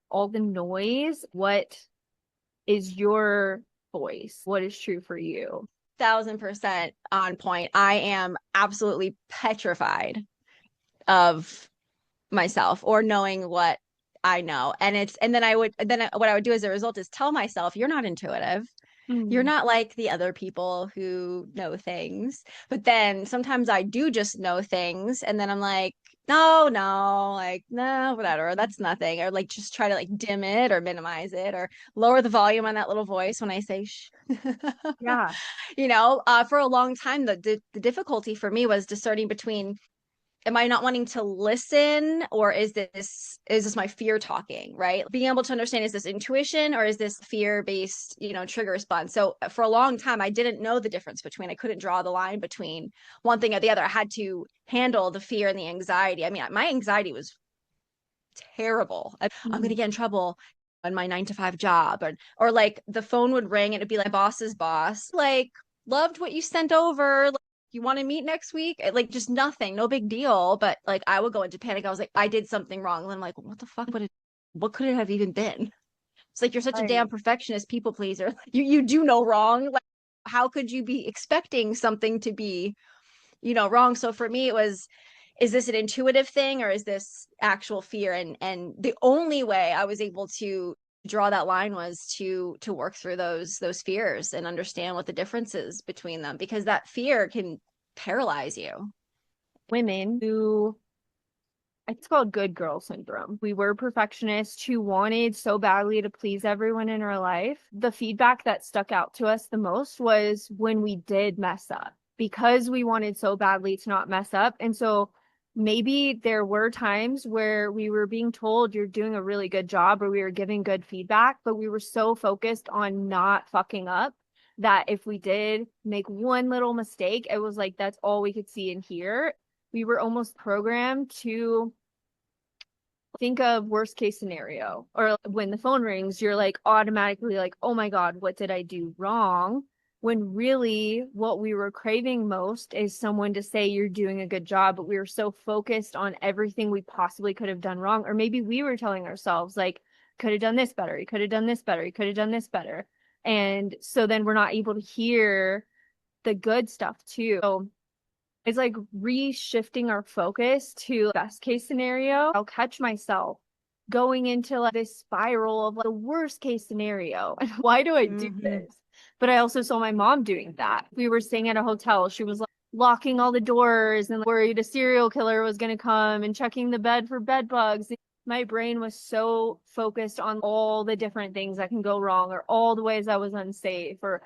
all the noise? What is your voice? What is true for you? 1,000% on point. I am absolutely petrified of myself or knowing what I know. And then what I would do as a result is tell myself, you're not intuitive. You're Mm. not like the other people who know things. But then sometimes I do just know things. And then I'm like, no, no, like, no, whatever. That's nothing. Or like just try to like dim it or minimize it or lower the volume on that little voice when I say shh. Yeah. For a long time, the difficulty for me was discerning between, am I not wanting to listen, or is this my fear talking, right? Being able to understand, is this intuition or is this fear-based, trigger response? So for a long time, I didn't know the difference between, I couldn't draw the line between one thing or the other. I had to handle the fear and the anxiety. I mean, my anxiety was terrible. I'm going to Mm. get in trouble on my 9 to 5 job, or like the phone would ring and it'd be like boss's boss, like, loved what you sent over. Like, you want to meet next week? Like just nothing, no big deal. But like I would go into panic. I was like, I did something wrong. And I'm like, what the fuck what could it have even been? It's like, you're such a damn Right. perfectionist, people pleaser. You do no wrong. Like, how could you be expecting something to be, wrong? So for me, it was, is this an intuitive thing or is this actual fear? And the only way I was able to draw that line was to work through those fears and understand what the difference is between them, because that fear can paralyze you. Women who It's called good girl syndrome. We were perfectionists who wanted so badly to please everyone in our life. The feedback that stuck out to us the most was when we did mess up because we wanted so badly to not mess up. And so maybe there were times where we were being told you're doing a really good job or we were giving good feedback, but we were so focused on not fucking up that if we did make one little mistake, it was like that's all we could see and hear. We were almost programmed to think of worst case scenario, or when the phone rings you're like automatically like, oh my god, what did I do wrong, when really what we were craving most is someone to say you're doing a good job. But we were so focused on everything we possibly could have done wrong, or maybe we were telling ourselves like, could have done this better, you could have done this better, you could have done this better. And so then we're not able to hear the good stuff too. So it's like reshifting our focus to best case scenario. I'll catch myself going into like this spiral of like the worst case scenario. And why do I do this? But I also saw my mom doing that. We were staying at a hotel. She was like locking all the doors and like, worried a serial killer was going to come and checking the bed for bed bugs. My brain was so focused on all the different things that can go wrong, or all the ways I was unsafe, or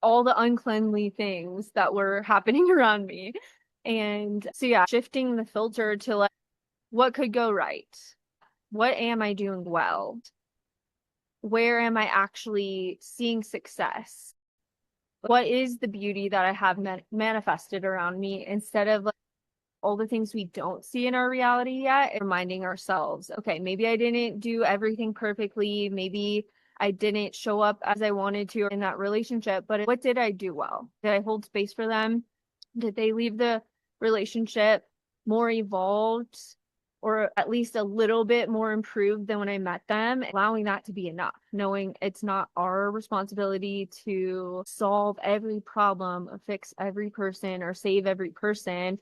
all the uncleanly things that were happening around me. And so, yeah, shifting the filter to like, what could go right? What am I doing well? Where am I actually seeing success? What is the beauty that I have manifested around me, instead of like all the things we don't see in our reality yet, and reminding ourselves, okay, maybe I didn't do everything perfectly. Maybe I didn't show up as I wanted to in that relationship, but what did I do well? Did I hold space for them? Did they leave the relationship more evolved, or at least a little bit more improved than when I met them? Allowing that to be enough, knowing it's not our responsibility to solve every problem or fix every person or save every person,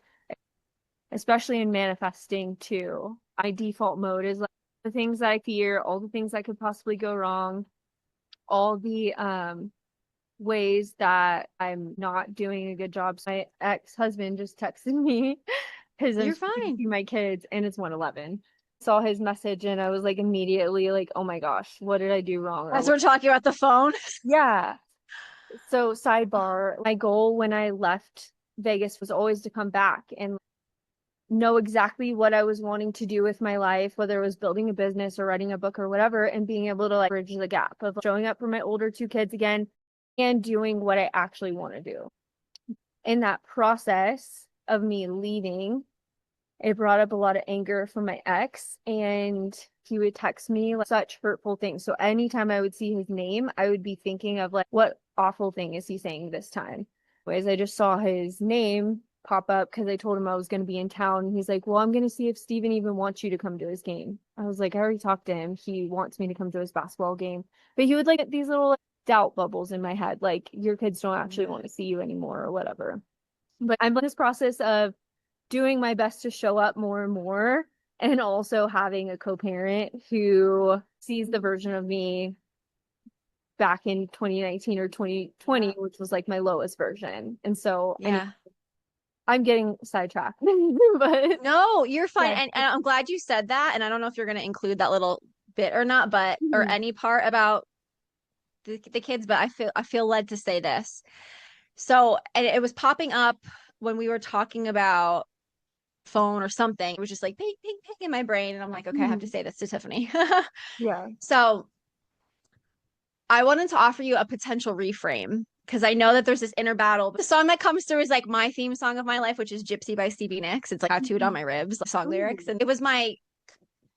especially in manifesting too. My default mode is like the things that I fear, all the things that could possibly go wrong, all the ways that I'm not doing a good job. So my ex-husband just texted me because I'm You're speaking fine. to my kids and it's 1:11. Saw his message and I was like immediately like, oh my gosh, what did I do wrong? Or As what? we're talking about the phone. Yeah. So sidebar, my goal when I left Vegas was always to come back and know exactly what I was wanting to do with my life, whether it was building a business or writing a book or whatever, and being able to like bridge the gap of showing up for my older two kids again and doing what I actually want to do. In that process of me leaving, it brought up a lot of anger from my ex, and he would text me like such hurtful things. So anytime I would see his name, I would be thinking of like, what awful thing is he saying this time? Anyways, I just saw his name pop up because I told him I was going to be in town. And he's like, well, I'm going to see if Steven even wants you to come to his game. I was like, I already talked to him. He wants me to come to his basketball game. But he would like these little like, doubt bubbles in my head, like your kids don't actually want to see you anymore or whatever. But I'm in this process of doing my best to show up more and more, and also having a co-parent who sees the version of me back in 2019 or 2020, which was like my lowest version. And so Yeah. I'm getting sidetracked, but No, you're fine. yeah. And I'm glad you said that. And I don't know if you're going to include that little bit or not, but or any part about the kids, but I feel led to say this. So, and it was popping up when we were talking about phone or something. It was just like ping, ping, ping in my brain. And I'm like, okay, I have to say this to Tiffani. Yeah. So I wanted to offer you a potential reframe because I know that there's this inner battle. The song that comes through is like my theme song of my life, which is Gypsy by Stevie Nicks. It's like tattooed on my ribs, like song lyrics. And it was my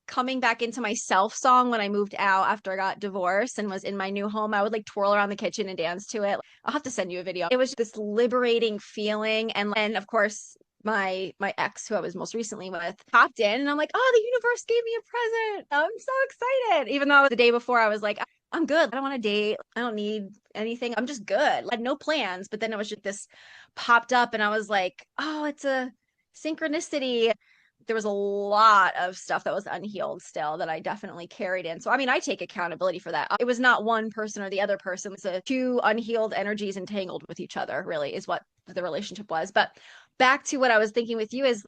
coming back into myself song when I moved out after I got divorced and was in my new home. I would like twirl around the kitchen and dance to it. I'll have to send you a video. It was this liberating feeling. And of course, my ex, who I was most recently with, popped in and I'm like, oh, the universe gave me a present. I'm so excited. Even though the day before I was like, I'm good. I don't want to date. I don't need anything. I'm just good. I had no plans. But then it was just this popped up and I was like, oh, it's a synchronicity. There was a lot of stuff that was unhealed still that I definitely carried in. So, I mean, I take accountability for that. It was not one person or the other person. It's a two unhealed energies entangled with each other, really, is what the relationship was. But back to what I was thinking with you is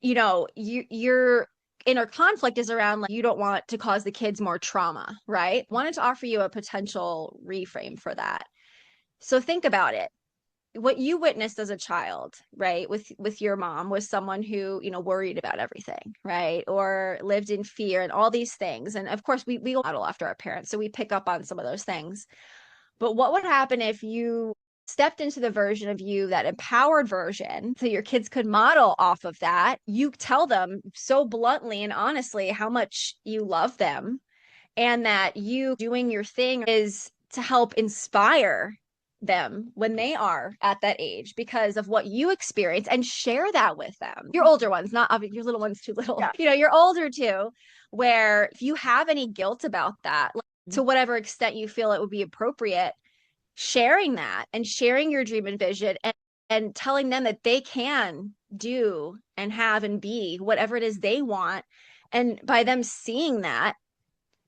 your inner conflict is around like you don't want to cause the kids more trauma, right? Wanted to offer you a potential reframe for that. So think about it. What you witnessed as a child, right, with your mom was someone who, worried about everything, right? Or lived in fear and all these things. And of course, we model after our parents, so we pick up on some of those things. But what would happen if you stepped into the version of you, that empowered version, so your kids could model off of that? You tell them so bluntly and honestly how much you love them, and that you doing your thing is to help inspire them when they are at that age because of what you experience, and share that with them. Your older ones, not your little ones too little. Yeah. You're older too, where if you have any guilt about that, like, to whatever extent you feel it would be appropriate, sharing that and sharing your dream and vision, and telling them that they can do and have and be whatever it is they want. And by them seeing that,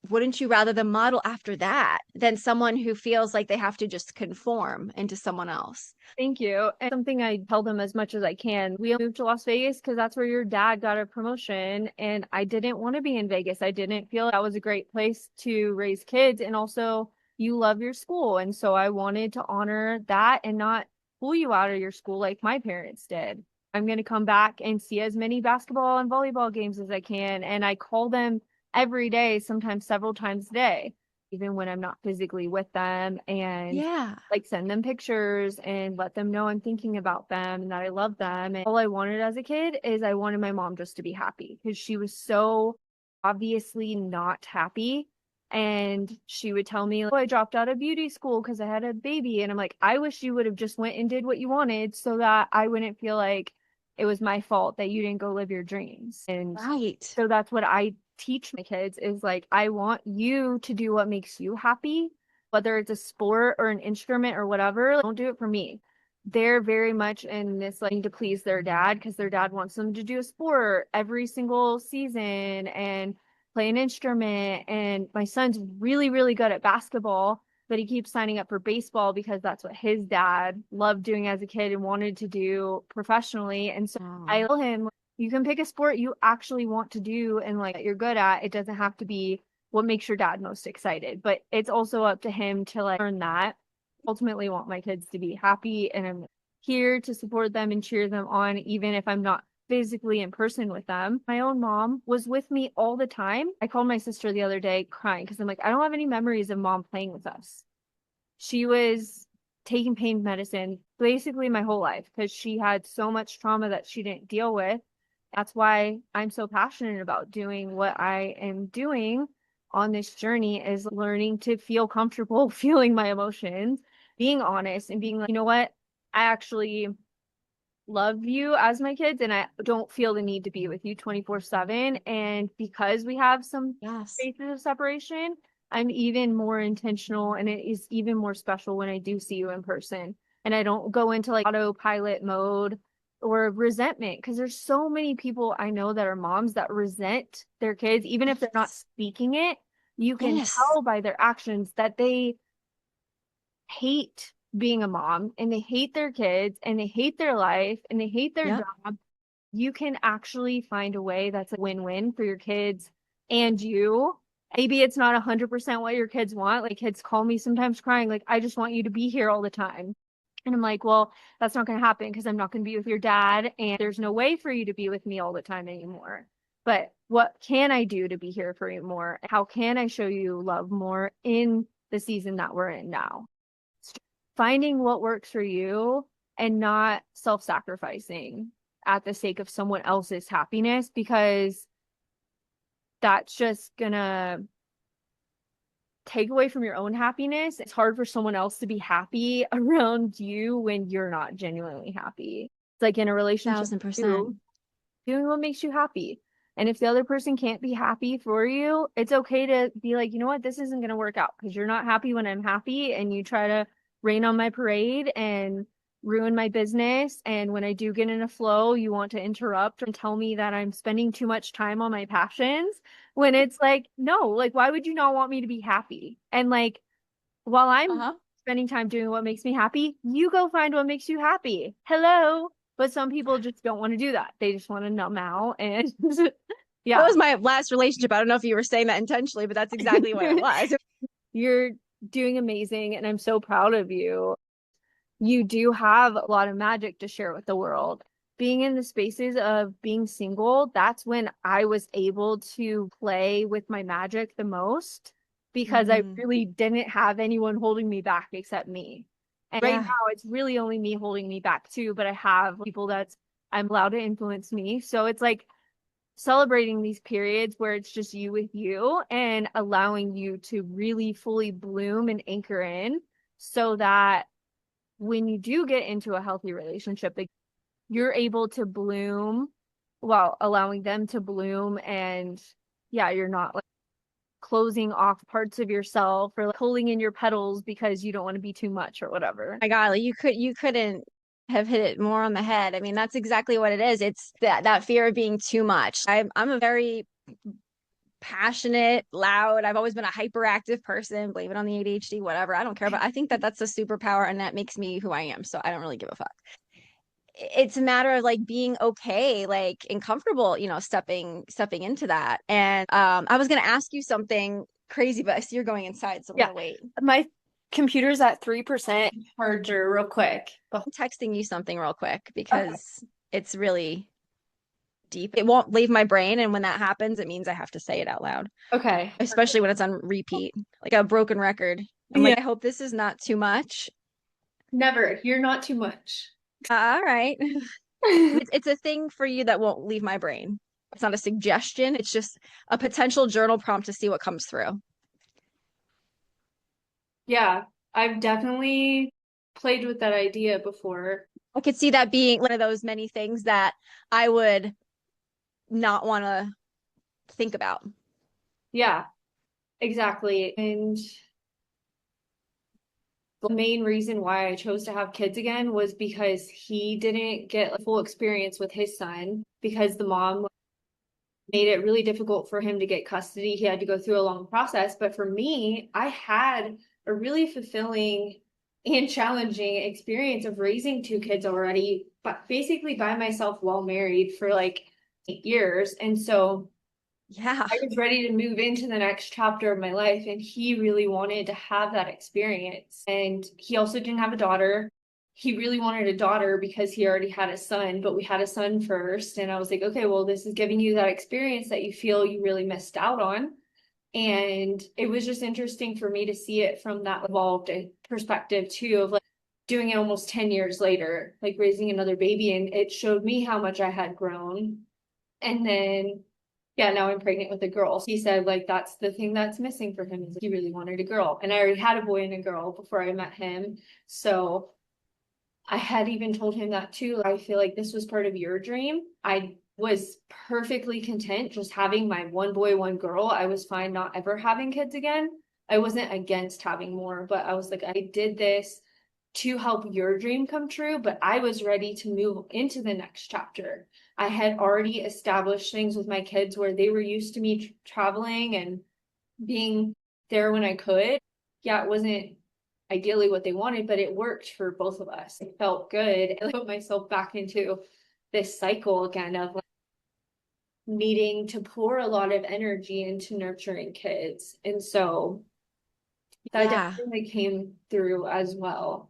wouldn't you rather them model after that than someone who feels like they have to just conform into someone else? Thank you. And something I tell them as much as I can. We moved to Las Vegas because that's where your dad got a promotion. And I didn't want to be in Vegas. I didn't feel that was a great place to raise kids. And also, you love your school. And so I wanted to honor that and not pull you out of your school like my parents did. I'm going to come back and see as many basketball and volleyball games as I can. And I call them every day, sometimes several times a day, even when I'm not physically with them. And Yeah. like send them pictures and let them know I'm thinking about them and that I love them. And all I wanted as a kid is I wanted my mom just to be happy because she was so obviously not happy. And she would tell me, oh, I dropped out of beauty school because I had a baby. And I'm like, I wish you would have just went and did what you wanted so that I wouldn't feel like it was my fault that you didn't go live your dreams. And Right. so that's what I teach my kids is like, I want you to do what makes you happy, whether it's a sport or an instrument or whatever. Like, don't do it for me. They're very much in this like to please their dad because their dad wants them to do a sport every single season and play an instrument. And my son's really, really good at basketball, but he keeps signing up for baseball because that's what his dad loved doing as a kid and wanted to do professionally. And so I tell him, you can pick a sport you actually want to do and like you're good at. It doesn't have to be what makes your dad most excited, but it's also up to him to like learn that. Ultimately want my kids to be happy, and I'm here to support them and cheer them on even if I'm not physically in person with them. My own mom was with me all the time. I called my sister the other day crying because I'm like, I don't have any memories of mom playing with us. She was taking pain medicine basically my whole life because she had so much trauma that she didn't deal with. That's why I'm so passionate about doing what I am doing on this journey, is learning to feel comfortable feeling my emotions, being honest and being like, you know what? I actually love you as my kids and I don't feel the need to be with you 24/7. And because we have some Yes. spaces of separation, I'm even more intentional and it is even more special when I do see you in person. And I don't go into like autopilot mode or resentment because there's so many people I know that are moms that resent their kids, even if they're not speaking it. You can Yes. tell by their actions that they hate being a mom and they hate their kids and they hate their life and they hate their Yep. job. You can actually find a way that's a win-win for your kids and you. Maybe it's not 100% what your kids want. Like kids call me sometimes crying, like, I just want you to be here all the time. And I'm like, well, that's not going to happen because I'm not going to be with your dad and there's no way for you to be with me all the time anymore. But what can I do to be here for you more? How can I show you love more in the season that we're in now? Finding what works for you and not self-sacrificing at the sake of someone else's happiness, because that's just gonna take away from your own happiness. It's hard for someone else to be happy around you when you're not genuinely happy. It's like in a relationship 1000%. too, doing what makes you happy. And if the other person can't be happy for you, it's okay to be like, you know what, this isn't going to work out because you're not happy when I'm happy and you try to rain on my parade and ruin my business. And when I do get in a flow, you want to interrupt and tell me that I'm spending too much time on my passions when it's like, no, like, why would you not want me to be happy? And like, while I'm Uh-huh. spending time doing what makes me happy, you go find what makes you happy. Hello. But some people just don't want to do that. They just want to numb out. And That yeah. was my last relationship. I don't know if you were saying that intentionally, but that's exactly what it was. You're doing amazing, and I'm so proud of you. You do have a lot of magic to share with the world. Being in the spaces of being single, that's when I was able to play with my magic the most because I Mm-hmm. really didn't have anyone holding me back except me. And right Yeah. now, it's really only me holding me back too, but I have people that I'm allowed to influence me. So it's like celebrating these periods where it's just you with you and allowing you to really fully bloom and anchor in so that when you do get into a healthy relationship, like you're able to bloom while allowing them to bloom. And yeah, you're not like closing off parts of yourself or like pulling in your petals because you don't want to be too much or whatever. My God, like you couldn't have hit it more on the head. I mean, that's exactly what it is. It's that fear of being too much. I'm a very passionate, loud. I've always been a hyperactive person. Blame it on the ADHD, whatever. I don't care. But I think that that's a superpower, and that makes me who I am. So I don't really give a fuck. It's a matter of like being okay, like and comfortable, stepping into that. And I was gonna ask you something crazy, but I see you're going inside, so I'm Yeah. gonna wait. My computer's at 3% charger real quick. I'm texting you something real quick Okay. because it's really deep. It won't leave my brain, and when that happens, it means I have to say it out loud, Okay. especially when it's on repeat, like a broken record. I'm Yeah. like, I hope this is not too much. Never. You're not too much. All right. It's a thing for you that won't leave my brain. It's not a suggestion. It's just a potential journal prompt to see what comes through. Yeah, I've definitely played with that idea before. I could see that being one of those many things that I would not want to think about. Yeah, exactly. And the main reason why I chose to have kids again was because he didn't get a full experience with his son because the mom made it really difficult for him to get custody. He had to go through a long process. But for me, I had a really fulfilling and challenging experience of raising two kids already, but basically by myself while married for like 8 years. And so Yeah. I was ready to move into the next chapter of my life, and he really wanted to have that experience. And he also didn't have a daughter. He really wanted a daughter because he already had a son, but we had a son first. And I was like, okay, well, this is giving you that experience that you feel you really missed out on. And it was just interesting for me to see it from that evolved perspective too, of like doing it almost 10 years later, like raising another baby. And it showed me how much I had grown. And then yeah, now I'm pregnant with a girl. He said like that's the thing that's missing for him is he really wanted a girl. And I already had a boy and a girl before I met him. So I had even told him that too. I feel like this was part of your dream. I was perfectly content just having my one boy, one girl. I was fine not ever having kids again. I wasn't against having more, but I was like, I did this to help your dream come true, but I was ready to move into the next chapter. I had already established things with my kids where they were used to me traveling and being there when I could. Yeah, it wasn't ideally what they wanted, but it worked for both of us. It felt good. I put myself back into this cycle again of like needing to pour a lot of energy into nurturing kids. And so that Yeah. definitely came through as well.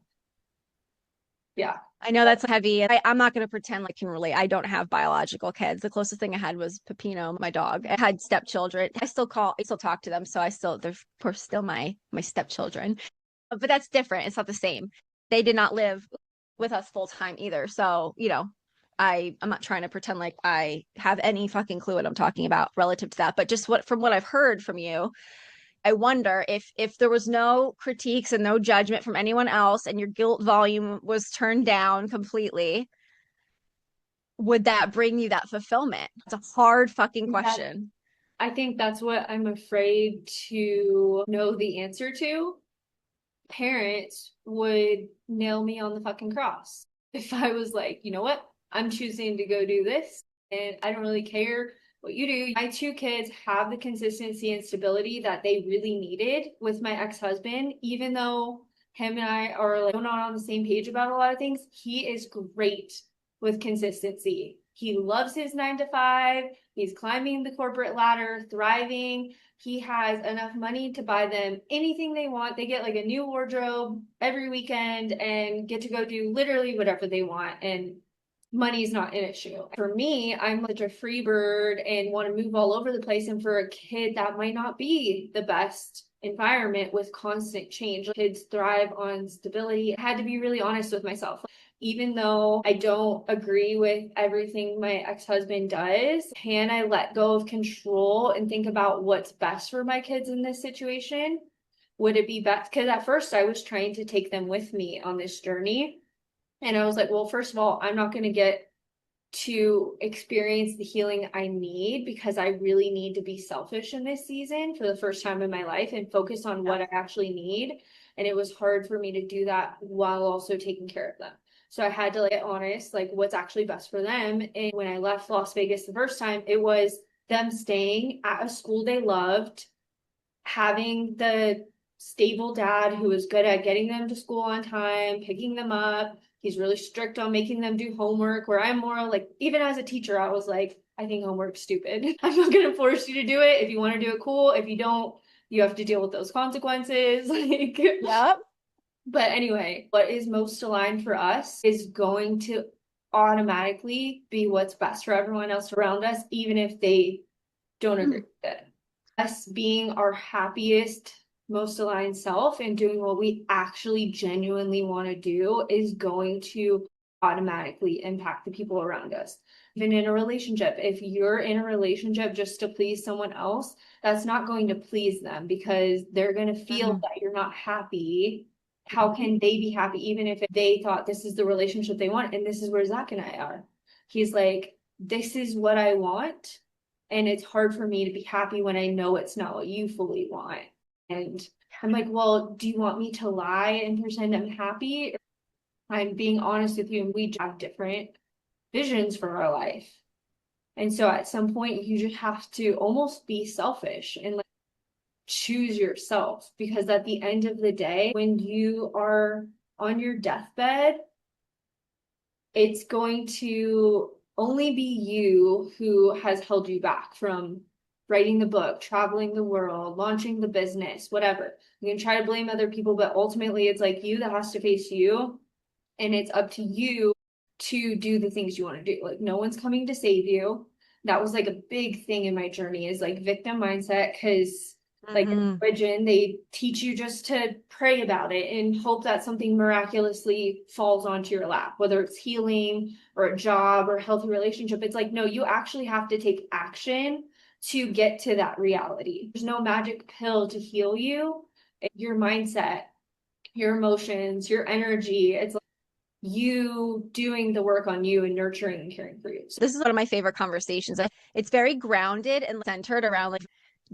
Yeah. I know that's heavy. I'm not going to pretend like I can relate. I don't have biological kids. The closest thing I had was Pepino, my dog. I had stepchildren. I still talk to them. So they're of course still my stepchildren, but that's different. It's not the same. They did not live with us full time either. So, I'm not trying to pretend like I have any fucking clue what I'm talking about relative to that. But just from what I've heard from you, I wonder if there was no critiques and no judgment from anyone else and your guilt volume was turned down completely, would that bring you that fulfillment? It's a hard fucking That question. I think that's what I'm afraid to know the answer to. Parents would nail me on the fucking cross if I was like, you know what? I'm choosing to go do this and I don't really care what you do. My two kids have the consistency and stability that they really needed with my ex-husband, even though him and I are like not on the same page about a lot of things. He is great with consistency. He loves his 9 to 5. He's climbing the corporate ladder, thriving. He has enough money to buy them anything they want. They get like a new wardrobe every weekend and get to go do literally whatever they want. And money's not an issue. For me, I'm such a free bird and want to move all over the place. And for a kid, that might not be the best environment with constant change. Kids thrive on stability. I had to be really honest with myself. Even though I don't agree with everything my ex-husband does, can I let go of control and think about what's best for my kids in this situation? Would it be best? Because at first I was trying to take them with me on this journey. And I was like, well, first of all, I'm not going to get to experience the healing I need because I really need to be selfish in this season for the first time in my life and focus on what I actually need. And it was hard for me to do that while also taking care of them. So I had to get honest, like what's actually best for them. And when I left Las Vegas the first time, it was them staying at a school they loved, having the stable dad who was good at getting them to school on time, picking them up. He's really strict on making them do homework, where I'm more like, even as a teacher, I was like, I think homework's stupid. I'm not going to force you to do it. If you want to do it, cool. If you don't, you have to deal with those consequences. Like, Yep. but anyway, what is most aligned for us is going to automatically be what's best for everyone else around us, even if they don't agree with it. Us being our happiest, most aligned self and doing what we actually genuinely want to do is going to automatically impact the people around us. Even in a relationship, if you're in a relationship just to please someone else, that's not going to please them because they're going to feel that you're not happy. How can they be happy even if they thought this is the relationship they want? And this is where Zach and I are. He's like, this is what I want. And it's hard for me to be happy when I know it's not what you fully want. And I'm like, well, do you want me to lie and pretend I'm happy? I'm being honest with you, and we have different visions for our life. And so at some point, you just have to almost be selfish and like choose yourself. Because at the end of the day, when you are on your deathbed, it's going to only be you who has held you back from writing the book, traveling the world, launching the business, whatever. You can try to blame other people, but ultimately it's like you that has to face you. And it's up to you to do the things you want to do. Like no one's coming to save you. That was like a big thing in my journey is like victim mindset because like in religion, they teach you just to pray about it and hope that something miraculously falls onto your lap, whether it's healing or a job or a healthy relationship. It's like, no, you actually have to take action to get to that reality. There's no magic pill to heal you. Your mindset, your emotions, your energy. It's like you doing the work on you and nurturing and caring for you. So this is one of my favorite conversations. It's very grounded and centered around like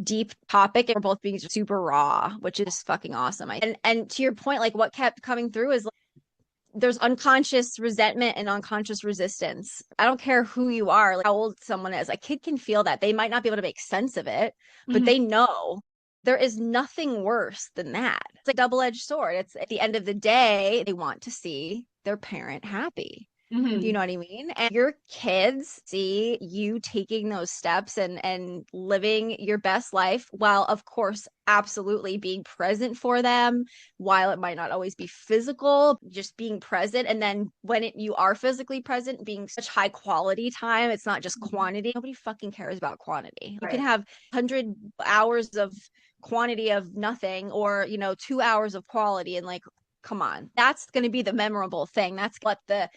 deep topic, and we're both being super raw, which is fucking awesome. And to your point, like what kept coming through is like, there's unconscious resentment and unconscious resistance. I don't care who you are, like how old someone is. A kid can feel that. They might not be able to make sense of it, but they know there is nothing worse than that. It's a double-edged sword. It's at the end of the day, they want to see their parent happy. Do you know what I mean? And your kids see you taking those steps and living your best life while, of course, absolutely being present for them, while it might not always be physical, just being present. And then when you are physically present, being such high quality time, it's not just quantity. Nobody fucking cares about quantity. You can have 100 hours of quantity of nothing or, 2 hours of quality and like, come on, that's going to be the memorable thing. That's what the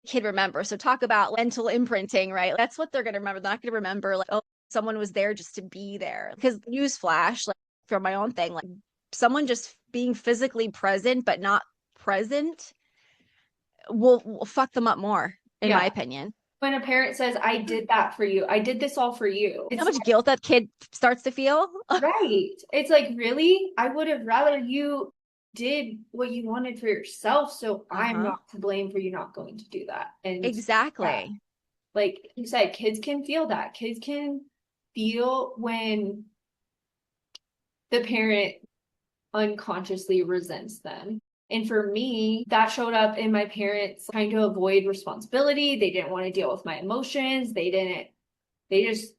kid remember. So talk about mental imprinting, right? That's what they're going to remember. They're not going to remember like, oh, someone was there just to be there. Because newsflash, like from my own thing, like someone just being physically present but not present will fuck them up more, in my opinion. When a parent says, I did that for you, I did this all for you. It's how much guilt that kid starts to feel. Right. It's like, really? I would have rather you did what you wanted for yourself, so I'm not to blame for you not going to do that. And exactly. Like you said, kids can feel that. Kids can feel when the parent unconsciously resents them. And for me, that showed up in my parents trying to avoid responsibility. They didn't want to deal with my emotions. They just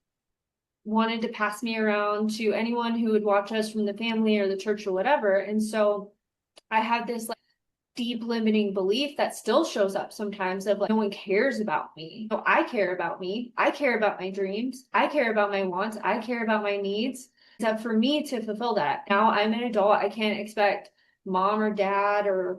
wanted to pass me around to anyone who would watch us from the family or the church or whatever. And so I had this like deep limiting belief that still shows up sometimes of like, no one cares about me. No, I care about me. I care about my dreams. I care about my wants. I care about my needs. It's up for me to fulfill that. Now I'm an adult. I can't expect mom or dad or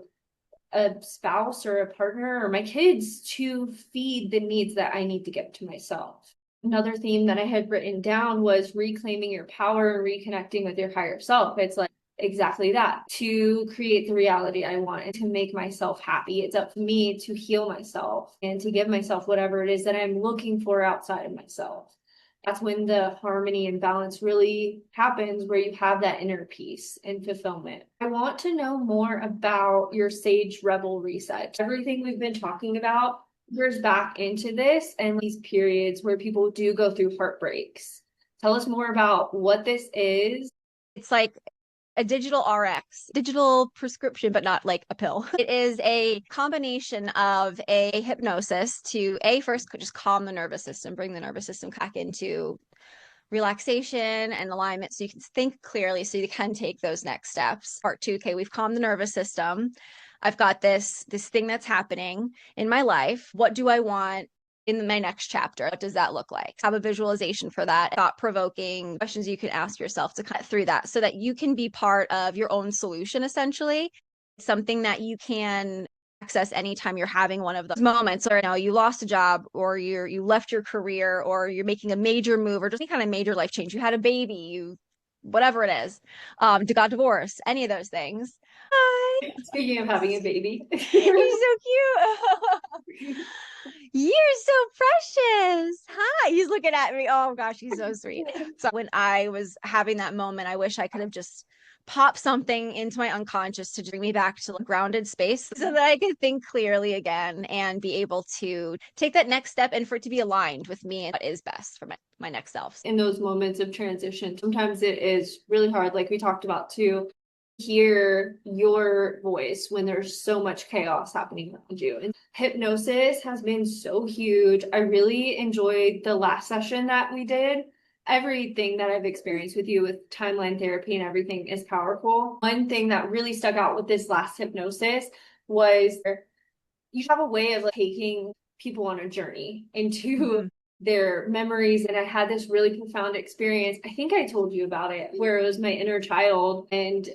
a spouse or a partner or my kids to feed the needs that I need to get to myself. Another theme that I had written down was reclaiming your power and reconnecting with your higher self. It's like exactly that, to create the reality I want and to make myself happy. It's up to me to heal myself and to give myself whatever it is that I'm looking for outside of myself. That's when the harmony and balance really happens, where you have that inner peace and fulfillment. I want to know more about your Sage Rebel reset. Everything we've been talking about goes back into this and these periods where people do go through heartbreaks. Tell us more about what this is. It's like a digital RX, digital prescription, but not like a pill. It is a combination of a hypnosis to first just calm the nervous system, bring the nervous system back into relaxation and alignment so you can think clearly so you can take those next steps. Part two, okay, we've calmed the nervous system. I've got this thing that's happening in my life. What do I want in my next chapter? What does that look like? Have a visualization for that, thought-provoking questions you can ask yourself to cut through that so that you can be part of your own solution, essentially. Something that you can access anytime you're having one of those moments, or you lost a job, or you left your career, or you're making a major move, or just any kind of major life change. You had a baby, you whatever it is, got divorced, any of those things. Hi. Speaking of having a baby. You're so cute. You're so precious. Hi. He's looking at me. Oh gosh, he's so sweet. So when I was having that moment, I wish I could have just popped something into my unconscious to bring me back to a grounded space so that I could think clearly again and be able to take that next step and for it to be aligned with me and what is best for my next self. In those moments of transition, sometimes it is really hard, like we talked about too, hear your voice when there's so much chaos happening around you. And hypnosis has been so huge. I really enjoyed the last session that we did. Everything that I've experienced with you with timeline therapy and everything is powerful. One thing that really stuck out with this last hypnosis was you have a way of like, taking people on a journey into their memories. And I had this really profound experience. I think I told you about it, where it was my inner child, and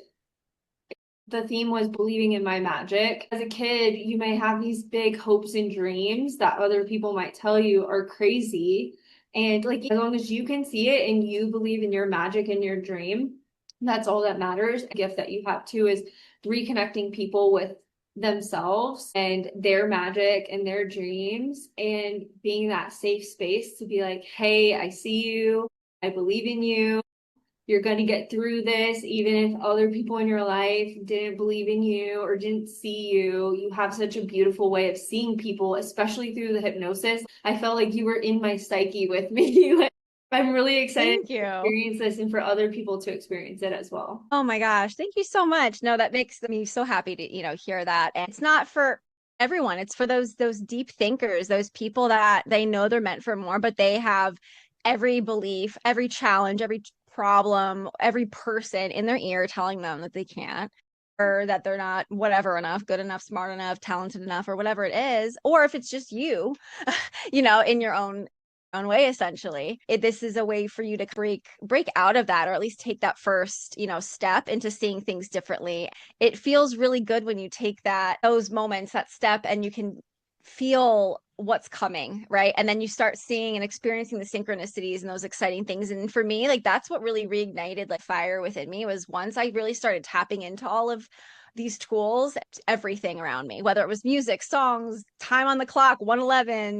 the theme was believing in my magic. As a kid, you may have these big hopes and dreams that other people might tell you are crazy. And like, as long as you can see it and you believe in your magic and your dream, that's all that matters. A gift that you have too is reconnecting people with themselves and their magic and their dreams, and being that safe space to be like, hey, I see you. I believe in you. You're going to get through this, even if other people in your life didn't believe in you or didn't see you. You have such a beautiful way of seeing people, especially through the hypnosis. I felt like you were in my psyche with me. Like, I'm really excited to experience this and for other people to experience it as well. Oh my gosh, thank you so much. No, that makes me so happy to, hear that. And it's not for everyone. It's for those deep thinkers, those people that they know they're meant for more, but they have every belief, every challenge, every problem, every person in their ear telling them that they can't, or that they're not whatever enough, good enough, smart enough, talented enough, or whatever it is. Or if it's just you, in your own way, essentially. This is a way for you to break out of that, or at least take that first, step into seeing things differently. It feels really good when you take those moments, that step, and you can feel what's coming, right? And then you start seeing and experiencing the synchronicities and those exciting things. And for me, like, that's what really reignited like fire within me, was once I really started tapping into all of these tools, everything around me, whether it was music, songs, time on the clock, 111,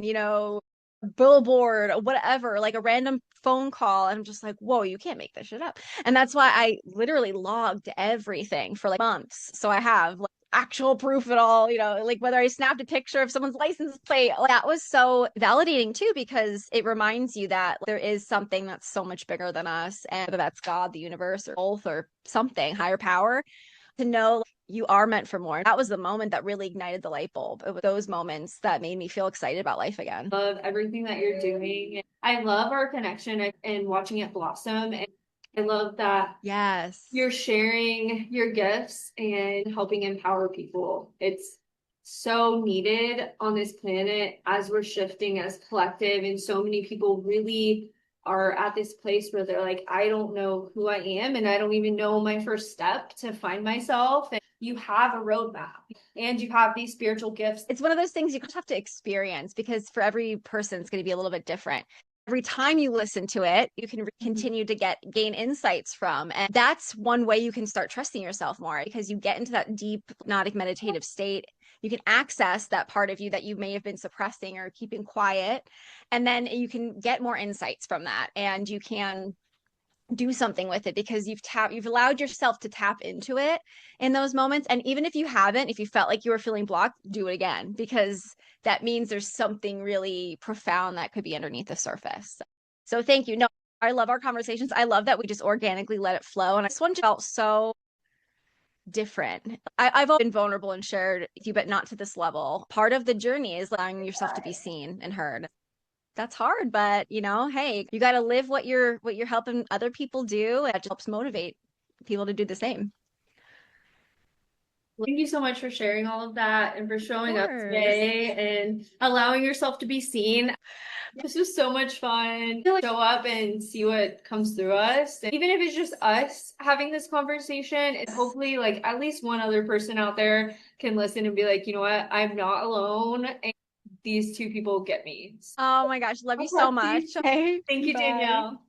billboard, whatever, like a random phone call. And I'm just like, whoa, you can't make this shit up. And that's why I literally logged everything for like months. So I have like actual proof of it all, like whether I snapped a picture of someone's license plate. That was so validating too, because it reminds you that there is something that's so much bigger than us, and whether that's God, the universe, or both, or something higher power. to know you are meant for more. That was the moment that really ignited the light bulb. It was those moments that made me feel excited about life again. Love everything that you're doing. I love our connection and watching it blossom. And I love that Yes. you're sharing your gifts and helping empower people. It's so needed on this planet as we're shifting as collective, and so many people really are at this place where they're like, I don't know who I am, and I don't even know my first step to find myself. And you have a roadmap and you have these spiritual gifts. It's one of those things you just have to experience, because for every person, it's going to be a little bit different. Every time you listen to it, you can continue to gain insights from. And that's one way you can start trusting yourself more, because you get into that deep hypnotic meditative state. You can access that part of you that you may have been suppressing or keeping quiet. And then you can get more insights from that, and you can do something with it, because you've allowed yourself to tap into it in those moments. And even if you haven't, if you felt like you were feeling blocked, do it again, because that means there's something really profound that could be underneath the surface. So thank you. No, I love our conversations. I love that we just organically let it flow. And this one felt so different. I've been vulnerable and shared with you, but not to this level. Part of the journey is allowing yourself to be seen and heard. That's hard, but hey, you got to live what you're helping other people do. It just helps motivate people to do the same. Thank you so much for sharing all of that and for showing up Of course. today and allowing yourself to be seen. This was so much fun to show up and see what comes through us. And even if it's just us having this conversation, and hopefully like at least one other person out there can listen and be like, you know what, I'm not alone. And these two people get me. Oh my gosh, love you so much. Okay. Thank you, Bye. Danielle.